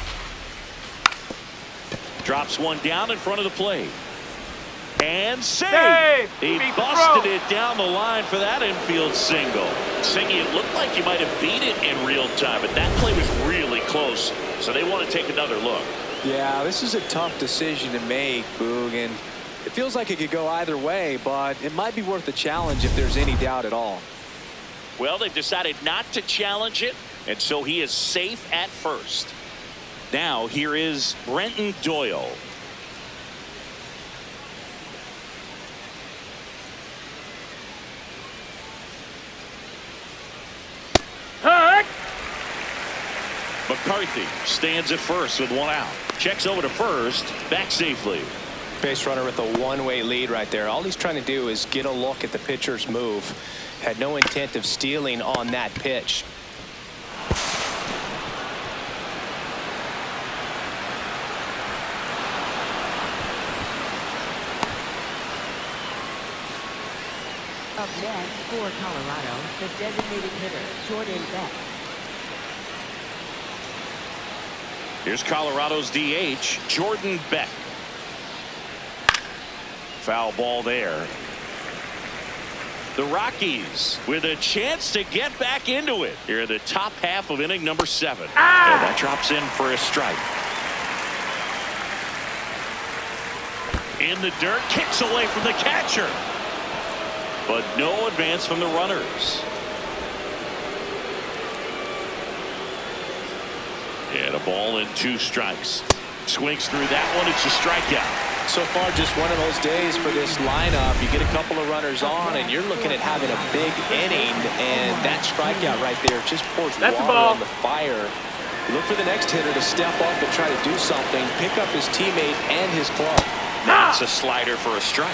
S1: Drops one down in front of the plate. And save! He busted it down the line for that infield single. Singy, it looked like you might have beat it in real time, but that play was really close, so they want to take another look.
S3: Yeah, this is a tough decision to make, Boog, and it feels like it could go either way, but it might be worth a challenge if there's any doubt at all.
S1: Well, they've decided not to challenge it, and so he is safe at first. Now, here is Brenton Doyle. McCarthy stands at first with one out. Checks over to first, back safely.
S3: Base runner with a one-way lead right there. All he's trying to do is get a look at the pitcher's move. Had no intent of stealing on that pitch.
S5: Up next for Colorado, the designated hitter, Jordan Beck.
S1: Here's Colorado's DH, Jordan Beck. Foul ball there. The Rockies with a chance to get back into it here in the top half of inning number 7. And that drops in for a strike. In the dirt, kicks away from the catcher. But no advance from the runners. And a ball and 2 strikes. Swings through that one. It's a strikeout.
S3: So far, just one of those days for this lineup. You get a couple of runners on, and you're looking at having a big inning, and that strikeout right there just pours water on the fire. You look for the next hitter to step up and try to do something, pick up his teammate and his club.
S1: That's a slider for a strike.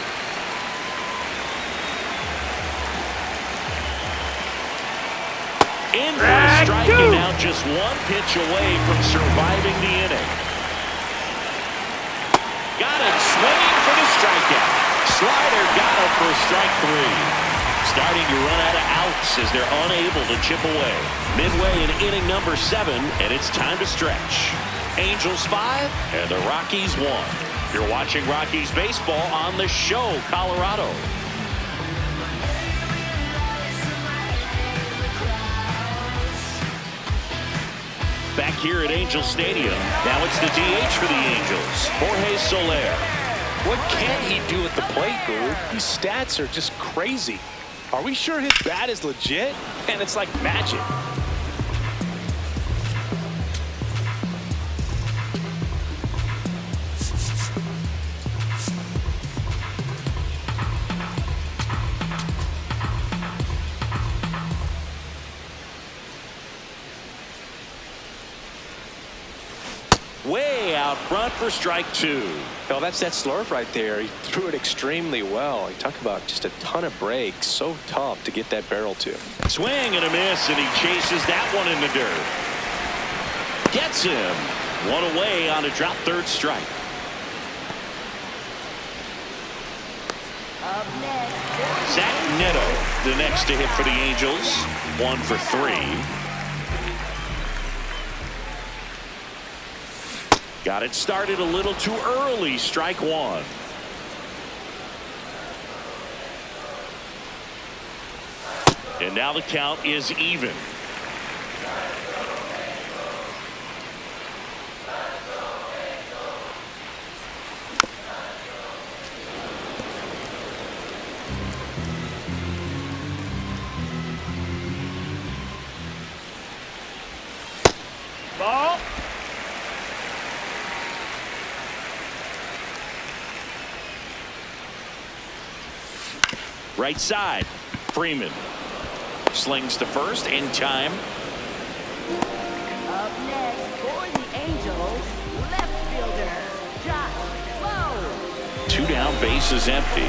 S1: In for a strike, and now just 1 pitch away from surviving the inning. Got it, swinging for the strikeout. Slider got him for strike 3. Starting to run out of outs as they're unable to chip away. Midway in inning number 7, and it's time to stretch. Angels 5 and the Rockies 1. You're watching Rockies baseball on the show, Colorado. Back here at Angel Stadium. Now it's the DH for the Angels, Jorge Soler.
S3: What can he do at the plate, dude? These stats are just crazy. Are we sure his bat is legit? And it's like magic.
S1: Way out front for strike 2.
S3: Oh, that's that slurve right there. He threw it extremely well. You talk about just a ton of breaks. So tough to get that barrel to.
S1: Swing and a miss, and he chases that one in the dirt. Gets him. 1 away on a drop 3rd strike. Zach Neto, the next to hit for the Angels. 1 for 3. Got it started a little too early. Strike 1. And now the count is even.
S4: Ball.
S1: Right side. Freeman slings to first in time.
S5: Up next for the Angels, left fielder, Josh Lowe.
S1: 2 down, bases empty.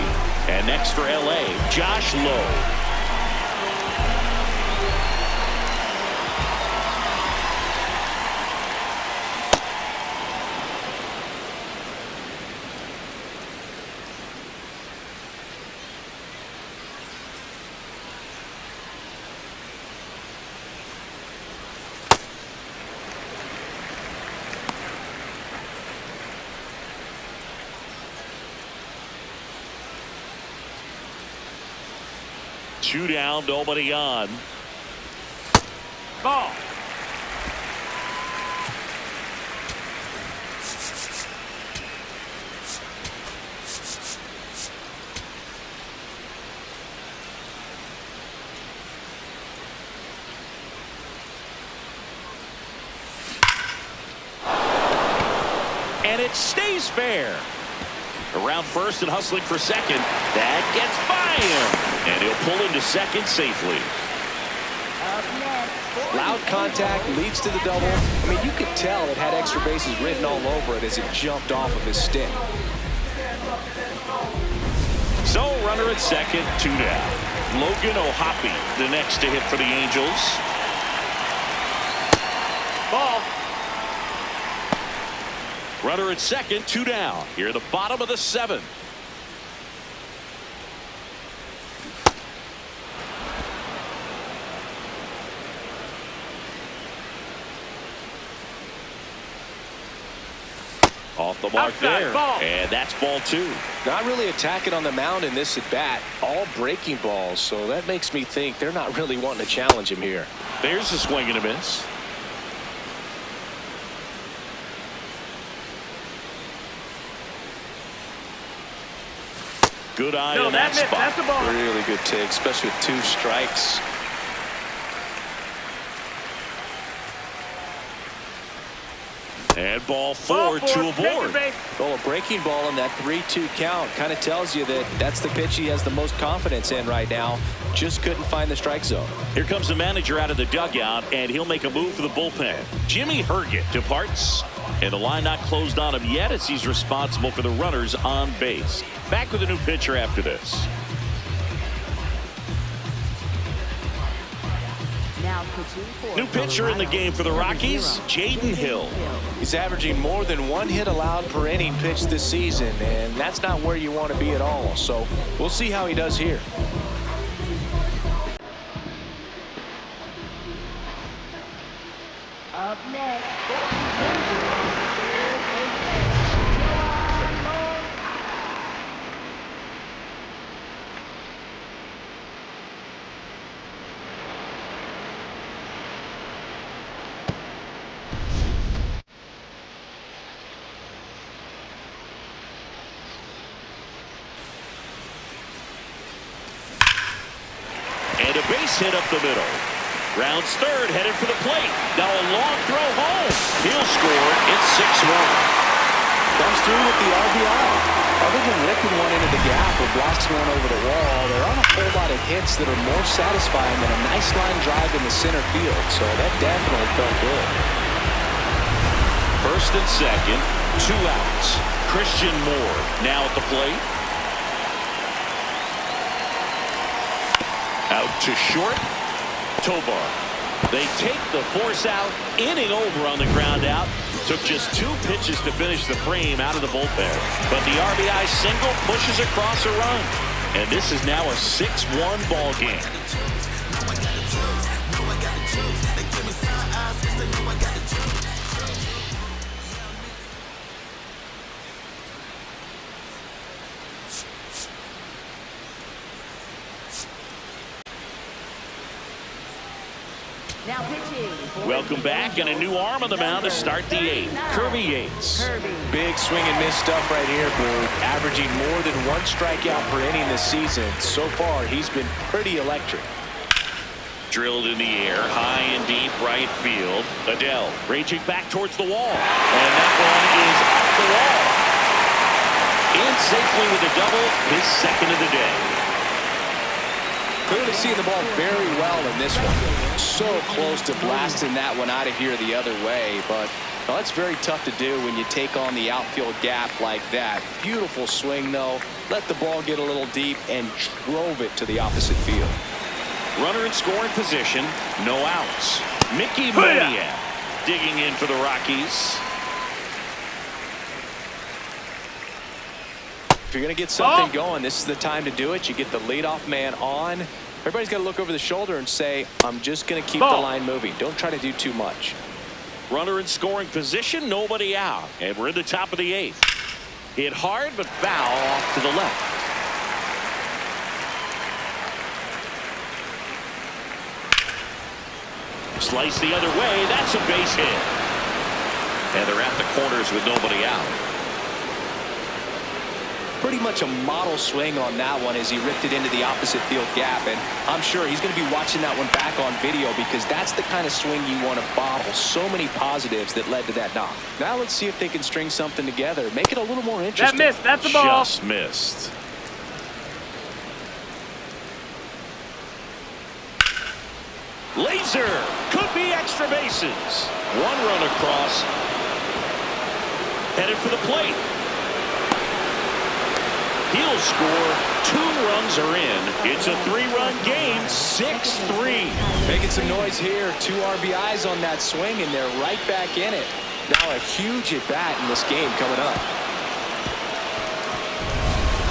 S1: And next for LA, Josh Lowe. Two down, nobody on.
S4: Ball.
S1: And it stays fair. Around first and hustling for second. That gets by him. And he'll pull into second safely.
S3: Loud contact leads to the double. I mean, you could tell it had extra bases written all over it as it jumped off of his stick.
S1: So runner at second, 2 down. Logan O'Hoppe, the next to hit for the Angels.
S4: Ball.
S1: Runner at second, 2 down. Here at the bottom of the 7th. Off the mark
S4: Outside,
S1: there.
S4: ball.
S1: And that's ball 2.
S3: Not really attacking on the mound in this at bat. All breaking balls. So that makes me think they're not really wanting to challenge him here.
S1: There's a swing and a miss. Good eye on that spot.
S4: That's the ball.
S3: Really good take, especially with 2 strikes.
S1: And ball 4 to a board.
S3: Well, a breaking ball in that 3-2 count kind of tells you that that's the pitch he has the most confidence in right now. Just couldn't find the strike zone.
S1: Here comes the manager out of the dugout, and he'll make a move for the bullpen. Jimmy Herget departs, and the line not closed on him yet as he's responsible for the runners on base. Back with a new pitcher after this.
S5: Now pitching for
S1: New pitcher in the
S5: Colorado,
S1: game for the
S5: number
S1: Rockies,
S5: 0,
S1: Jaden Hill.
S3: He's averaging more than 1 hit allowed per inning pitched this season, and that's not where you want to be at all. So we'll see how he does here.
S5: Up next.
S1: And a base hit up the middle. Rounds third, headed for the plate. Now a long throw home. He'll score. It's 6-1.
S3: Comes through with the RBI. Other than ripping one into the gap or blasting one over the wall, there aren't a whole lot of hits that are more satisfying than a nice line drive in the center field. So that definitely felt good.
S1: First and second, 2 outs. Christian Moore now at the plate. Out to short. Tobar. They take the force out. Inning over on the ground out. Took just 2 pitches to finish the frame out of the bullpen. But the RBI single pushes across a run. And this is now a 6-1 ball game.
S5: Now pitching.
S1: Welcome back, and a new arm on the mound to start the 8th. Kirby Yates.
S3: Big swing and miss stuff right here, Boo. Averaging more than 1 strikeout per inning this season. So far, he's been pretty electric.
S1: Drilled in the air, high and deep right field. Adele raging back towards the wall. And that one is off the wall. In safely with a double, his second of the day.
S3: Clearly seeing the ball very well in this one. So close to blasting that one out of here the other way, but well, it's very tough to do when you take on the outfield gap like that. Beautiful swing, though. Let the ball get a little deep and drove it to the opposite field.
S1: Runner in scoring position, no outs. Mickey Moniak digging in for the Rockies.
S3: If you're going to get something going, this is the time to do it. You get the leadoff man on. Everybody's got to look over the shoulder and say, I'm just going to keep the line moving. Don't try to do too much.
S1: Runner in scoring position, nobody out. And we're in the top of the 8th. Hit hard, but foul off to the left. Slice the other way. That's a base hit. And they're at the corners with nobody out.
S3: Pretty much a model swing on that one as he ripped it into the opposite field gap, and I'm sure he's going to be watching that one back on video because that's the kind of swing you want to bottle. So many positives that led to that knock. Now let's see if they can string something together, make it a little more interesting.
S4: That missed. That's the ball.
S1: Just missed. Laser could be extra bases. 1 run across. Headed for the plate. He'll score. 2 runs are in. It's a 3-run game, 6-3.
S3: Making some noise here. 2 RBIs on that swing, and they're right back in it. Now a huge at-bat in this game coming up.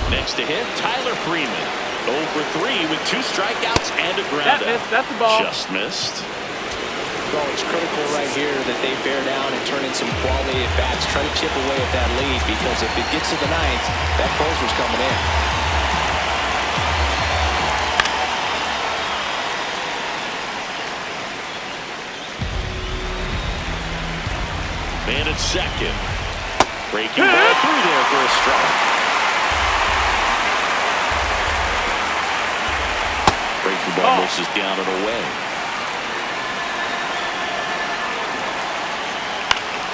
S1: Next to hit, Tyler Freeman. 0 for 3 with 2 strikeouts and a ground out.
S4: That's the ball.
S1: Just missed.
S3: Oh, it's critical right here that they bear down and turn in some quality at bats. Try to chip away at that lead, because if it gets to the ninth, that closer's coming in.
S1: Man at second. Breaking ball through there for a strike. Breaking ball misses down and away.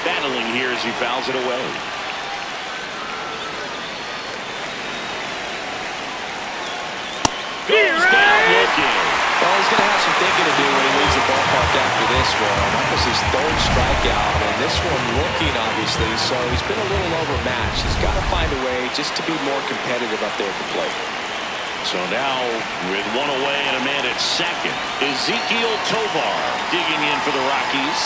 S1: Battling here as he fouls it away. Goes down looking.
S3: Well, he's going to have some thinking to do when he leaves the ballpark after this one. That was his third strikeout, and this one looking, obviously, so he's been a little overmatched. He's got to find a way just to be more competitive up there at the plate.
S1: So now, with one away and a man at second, Ezequiel Tovar digging in for the Rockies.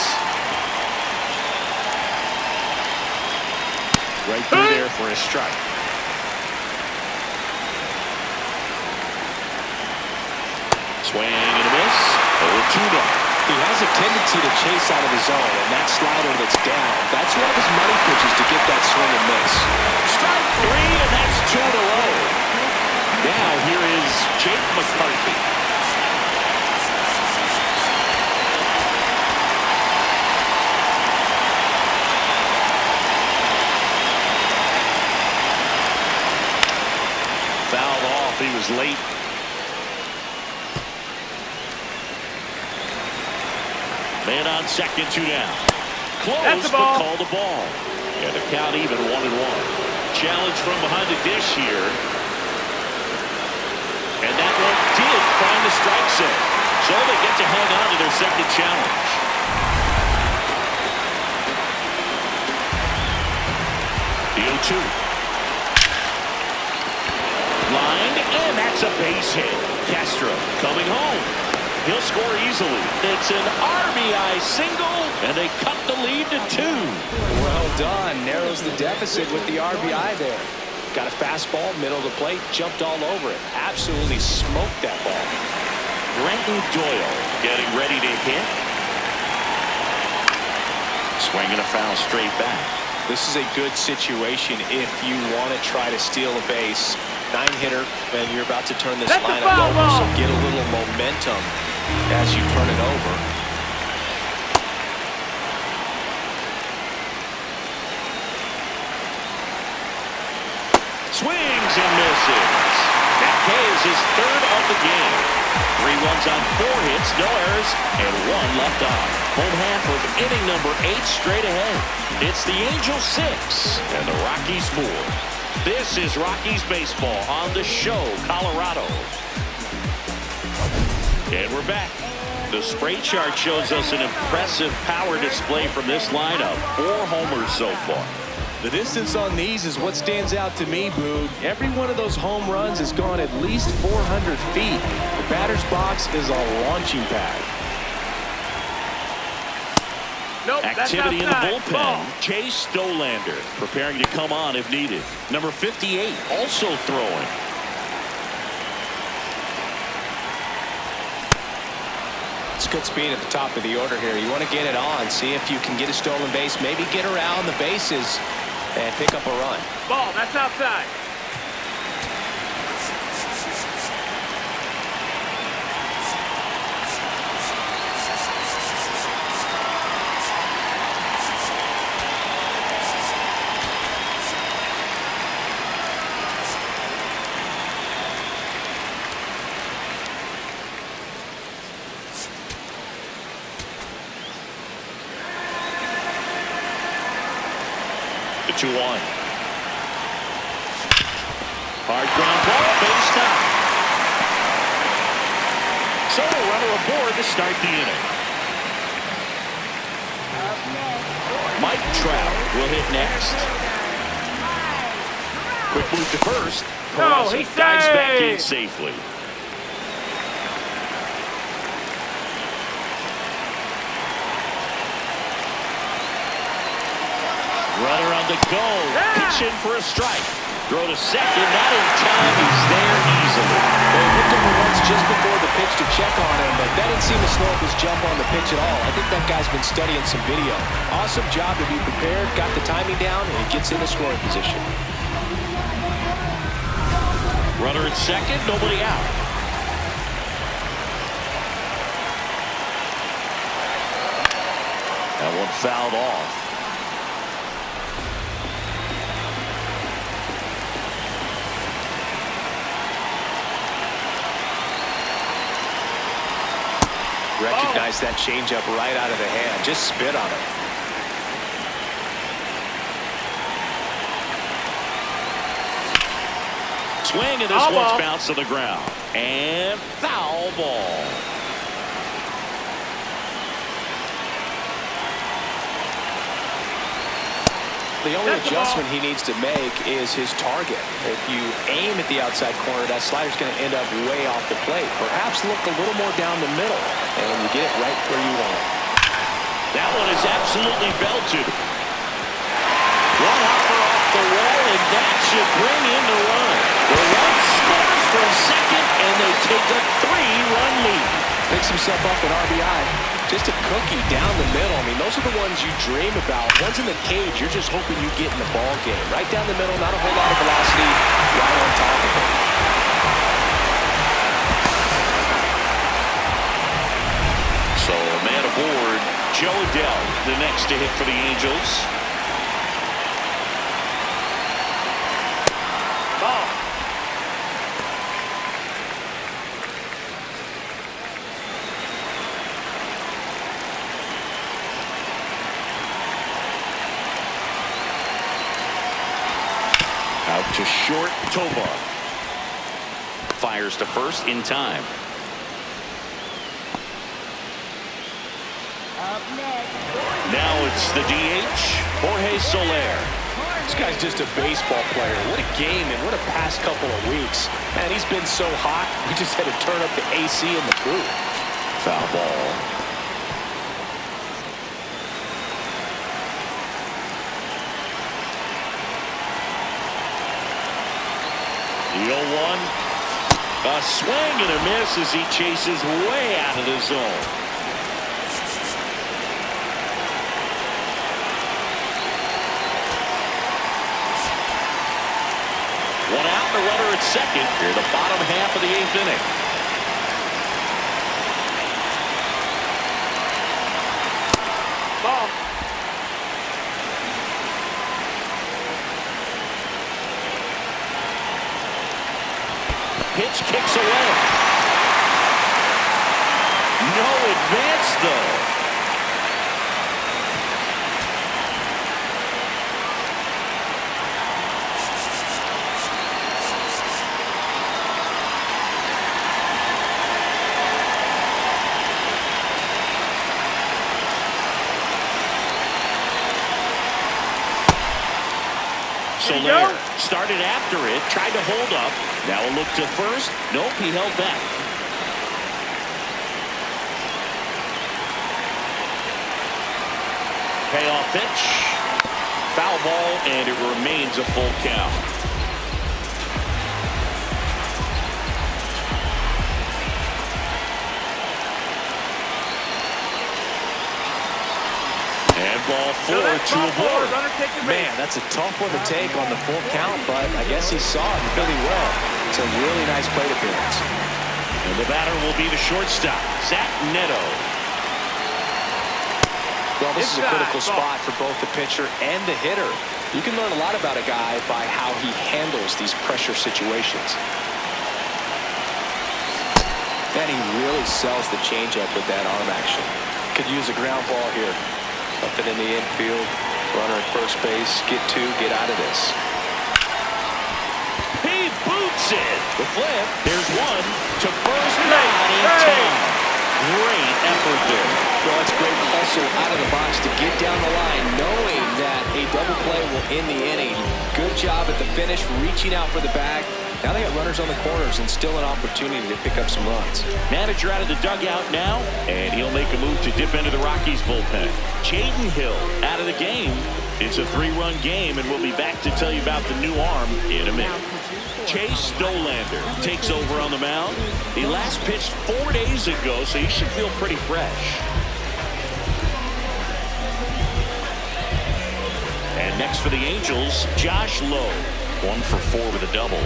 S1: Right through there for a strike. Swing and a miss. 0-2 now.
S3: He has a tendency to chase out of the zone, and that slider that's down, that's one of his money pitches to get that swing and miss.
S1: Strike 3, and that's 2 in a row. Now here is Jake McCarthy. Fouled off. He was late. Man on second, 2 down. Close, but called the ball. And the count even 1-1. Challenge from behind the dish here. And that one did find the strike zone. So they get to hang on to their second challenge. The 0-2. Lined, and that's a base hit. Castro coming home. He'll score easily. It's an RBI single, and they cut the lead to 2.
S3: Well done. Narrows the deficit with the RBI there. Got a fastball, middle of the plate, jumped all over it. Absolutely smoked that ball.
S1: Brenton Doyle getting ready to hit. Swinging a foul straight back.
S3: This is a good situation if you want to try to steal a base. 9-hitter, and you're about to turn this lineup over, so get a little momentum as you turn it over.
S1: Swings and misses. That pays his third of the game. 3 runs on 4 hits, no errors, and 1 left on. Home half of inning number 8 straight ahead. It's the Angels 6 and the Rockies 4. This is Rockies baseball on the show, Colorado. And we're back. The spray chart shows us an impressive power display from this lineup. 4 homers so far.
S3: The distance on these is what stands out to me, Boog. Every one of those home runs has gone at least 400 feet. The batter's box is a launching pad.
S4: Nope,
S1: Activity in the bullpen.
S4: Ball.
S1: Chase Stolander preparing to come on if needed. Number 58 also throwing.
S3: It's good speed at the top of the order here. You want to get it on, see if you can get a stolen base, maybe get around the bases and pick up a run.
S4: Ball, that's outside.
S1: The 2-1. Hard ground ball, base top. So a runner aboard to start the inning. Mike Trout will hit next. Quick move to first.
S4: No, he
S1: dives back in
S4: saved.
S1: safely. Runner on the go. Pitch in for a strike. Throw to second, not in time. He's there easily.
S3: They looked over once just before the pitch to check on him, but that didn't seem to slow up his jump on the pitch at all. I think that guy's been studying some video. Awesome job to be prepared, got the timing down, and he gets in the scoring position.
S1: Runner at second, nobody out. That one fouled off.
S3: Recognize that changeup right out of the hand. Just spit on it.
S1: Swing, and this one's bounced to the ground. And foul ball.
S3: The only adjustment he needs to make is his target. If you aim at the outside corner, that slider's going to end up way off the plate. Perhaps look a little more down the middle, and you get it right where you want it.
S1: That one is absolutely belted. One hopper off the wall, and that should bring in the run. The run scores from second, and they take a 3-run lead.
S3: Picks himself up an RBI. Just a cookie down the middle. I mean, those are the ones you dream about. Ones in the cage, you're just hoping you get in the ball game. Right down the middle, not a whole lot of velocity, right on top of it.
S1: So, a man aboard, Joe Adell, the next to hit for the Angels.
S4: Ball.
S1: Out to short, Tovar. Fires to first in time.
S5: Up next.
S1: Now it's the DH, Jorge Soler.
S3: This guy's just a baseball player. What a game and what a past couple of weeks. Man, he's been so hot, we just had to turn up the AC in the booth.
S1: Foul ball. The 0-1. A swing and a miss as he chases way out of the zone. One out, the runner at second. Here the bottom half of the 8th inning.
S4: Ball.
S1: Pitch kicks away. No advance, though. Soler started after it, tried to hold up. Now a look to first. Nope, he held back. Payoff pitch. Foul ball, and it remains a full count. And ball 4 to a board.
S3: Man, that's a tough one to take on the full count, but I guess he saw it really well. It's a really nice plate appearance.
S1: And the batter will be the shortstop, Zach Neto.
S3: Well, this is a critical spot for both the pitcher and the hitter. You can learn a lot about a guy by how he handles these pressure situations. And he really sells the changeup with that arm action. Could use a ground ball here. Up and in the infield, runner at first base, get out of this.
S1: He boots it. The flip. There's one to first, not in time. Great effort there.
S3: Well, it's great hustle out of the box to get down the line, knowing that a double play will end the inning. Good job at the finish, reaching out for the bag. Now they got runners on the corners and still an opportunity to pick up some runs.
S1: Manager out of the dugout now, and he'll make a move to dip into the Rockies bullpen. Jaden Hill out of the game It's a 3-run game, and we'll be back to tell you about the new arm in a minute. Chase Stolander takes over on the mound. He last pitched 4 days ago, so he should feel pretty fresh. And next for the Angels, Josh Lowe. 1 for 4 with a double.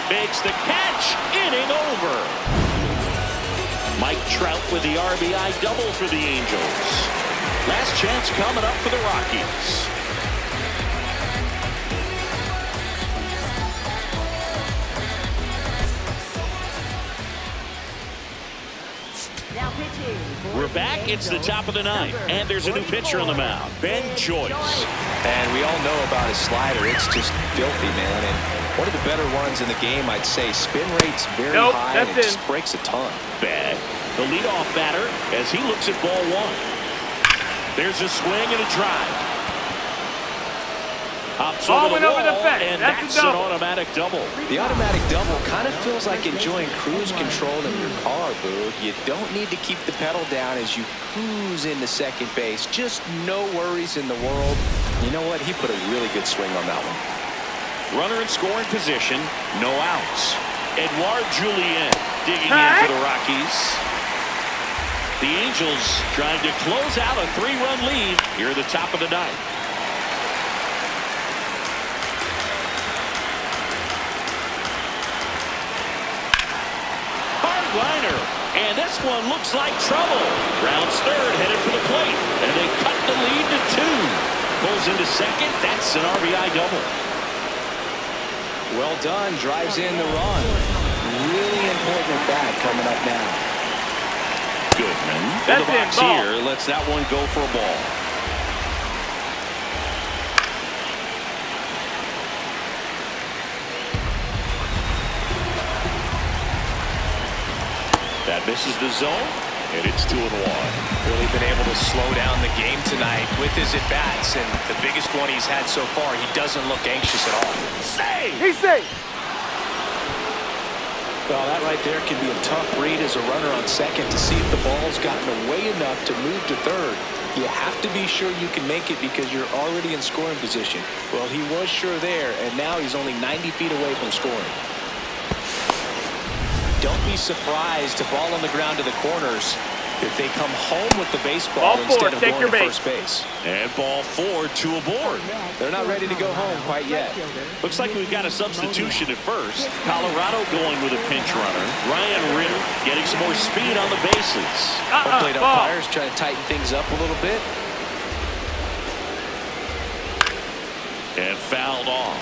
S1: Makes the catch. Inning over. Mike Trout with the RBI double for the Angels. Last chance coming up for the Rockies.
S5: Now pitching.
S1: We're back. It's the top of the ninth, and there's a new pitcher on the mound, Ben Joyce.
S3: And we all know about his slider. It's just filthy, man. And one of the better ones in the game, I'd say. Spin rate's very high, and it just breaks a ton.
S1: Bad. The leadoff batter as he looks at ball 1. There's a swing and a drive. Hops over the wall, and that's an automatic double.
S3: The automatic double kind of feels like enjoying cruise control in your car, Boog. You don't need to keep the pedal down as you cruise into second base. Just no worries in the world. You know what? He put a really good swing on that one.
S1: Runner in scoring position, no outs. Edouard Julien digging in for the Rockies. The Angels trying to close out a 3-run lead here at the top of the ninth. Liner, and this one looks like trouble. Brown's third, headed for the plate, and they cut the lead to 2. Pulls into second. That's an RBI double.
S3: Well done. Drives in the run. Really important at bat coming up now.
S1: Goodman in the box here. Lets that one go for a ball. That misses the zone, and it's 2-1.
S2: Really been able to slow down the game tonight with his at-bats, and the biggest one he's had so far, he doesn't look anxious at all.
S1: Save!
S4: He's safe.
S3: Well, that right there can be a tough read as a runner on second to see if the ball's gotten away enough to move to third. You have to be sure you can make it because you're already in scoring position. Well, he was sure there, and now he's only 90 feet away from scoring. Don't be surprised to ball on the ground to the corners if they come home with the baseball instead of going to first base.
S1: And ball 4, 2 aboard.
S3: They're not ready to go home quite yet.
S1: Looks like we've got a substitution at first. Colorado going with a pinch runner. Ryan Ritter getting some more speed on the bases.
S3: Hopefully umpires try to tighten things up a little bit.
S1: And fouled off.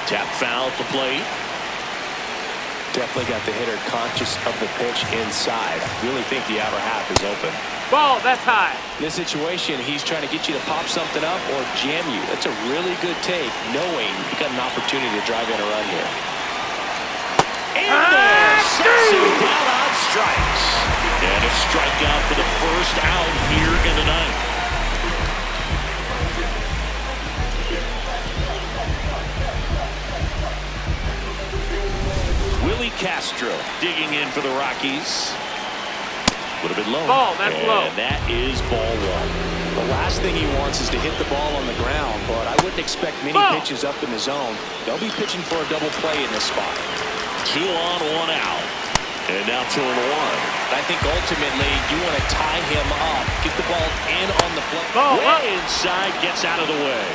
S1: Tap foul at the plate.
S3: Definitely got the hitter conscious of the pitch inside. Really think the outer half is open.
S4: Ball, that's high.
S3: In this situation, he's trying to get you to pop something up or jam you. That's a really good take, knowing you got an opportunity to drive in a run here.
S1: And there, sets him down on strikes. And a strikeout for the first out here in the ninth. Willie Castro digging in for the Rockies. Would have been low.
S4: Ball, that's low.
S1: And that is ball 1.
S3: The last thing he wants is to hit the ball on the ground, but I wouldn't expect many pitches up in the zone. They'll be pitching for a double play in this spot.
S1: 2 on, 1 out. And now 2-1.
S3: I think ultimately you want to tie him up, get the ball in on the plate.
S1: Way inside, gets out of the way.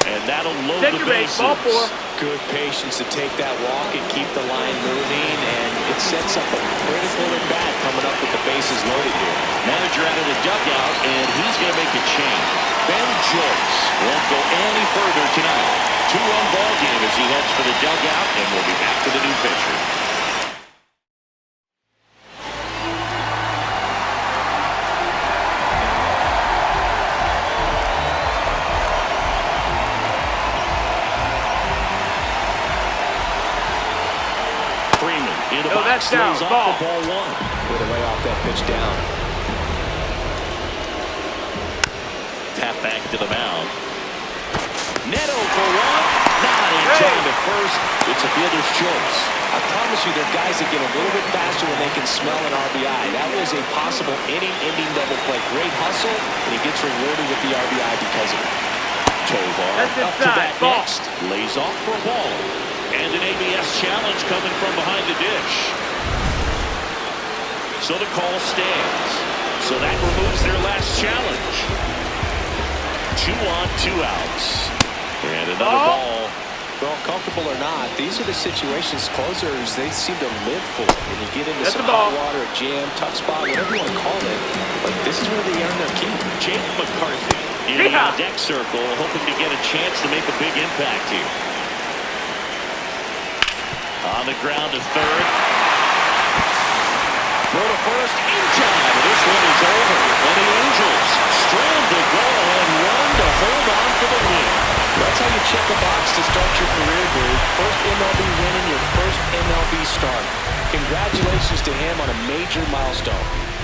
S1: And that'll load the bases.
S4: Ball 4.
S3: Good patience to take that walk and keep the line moving, and it sets up a critical at bat coming up with the bases loaded here.
S1: Manager out of the dugout, and he's going to make a change. Ben Joyce won't go any further tonight. 2-1 ball game as he heads for the dugout, and we'll be back to the new pitcher. In the box,
S4: that's down.
S1: off
S4: Ball.
S1: the ball 1.
S3: with a way off that pitch down.
S1: Tap back to the mound. Neto for one. Not in time at first. It's a fielder's choice.
S3: I promise you, there are guys that get a little bit faster when they can smell an RBI. That was a possible inning-ending double play. Great hustle, and he gets rewarded with the RBI because of it.
S1: Tovar
S4: That's
S1: up to
S4: inside.
S1: bat
S4: Ball.
S1: next. Lays off for a ball. And an ABS challenge coming from behind the dish. So the call stands. So that removes their last challenge. 2 on, 2 outs. And another ball.
S3: Well, comfortable or not, these are the situations closers they seem to live for. When you get into
S4: That's
S3: some
S4: the ball.
S3: hot water, a jam, tough spot, whatever you want to call it, but this is where they earn their keep.
S1: Jake McCarthy in the on-deck circle, hoping to get a chance to make a big impact here. On the ground to third. Throw to first in time. This one is over. And the Angels strand the go-ahead run to hold on for the win.
S3: That's how you check a box to start your career, dude. First MLB win in your first MLB start. Congratulations to him on a major milestone.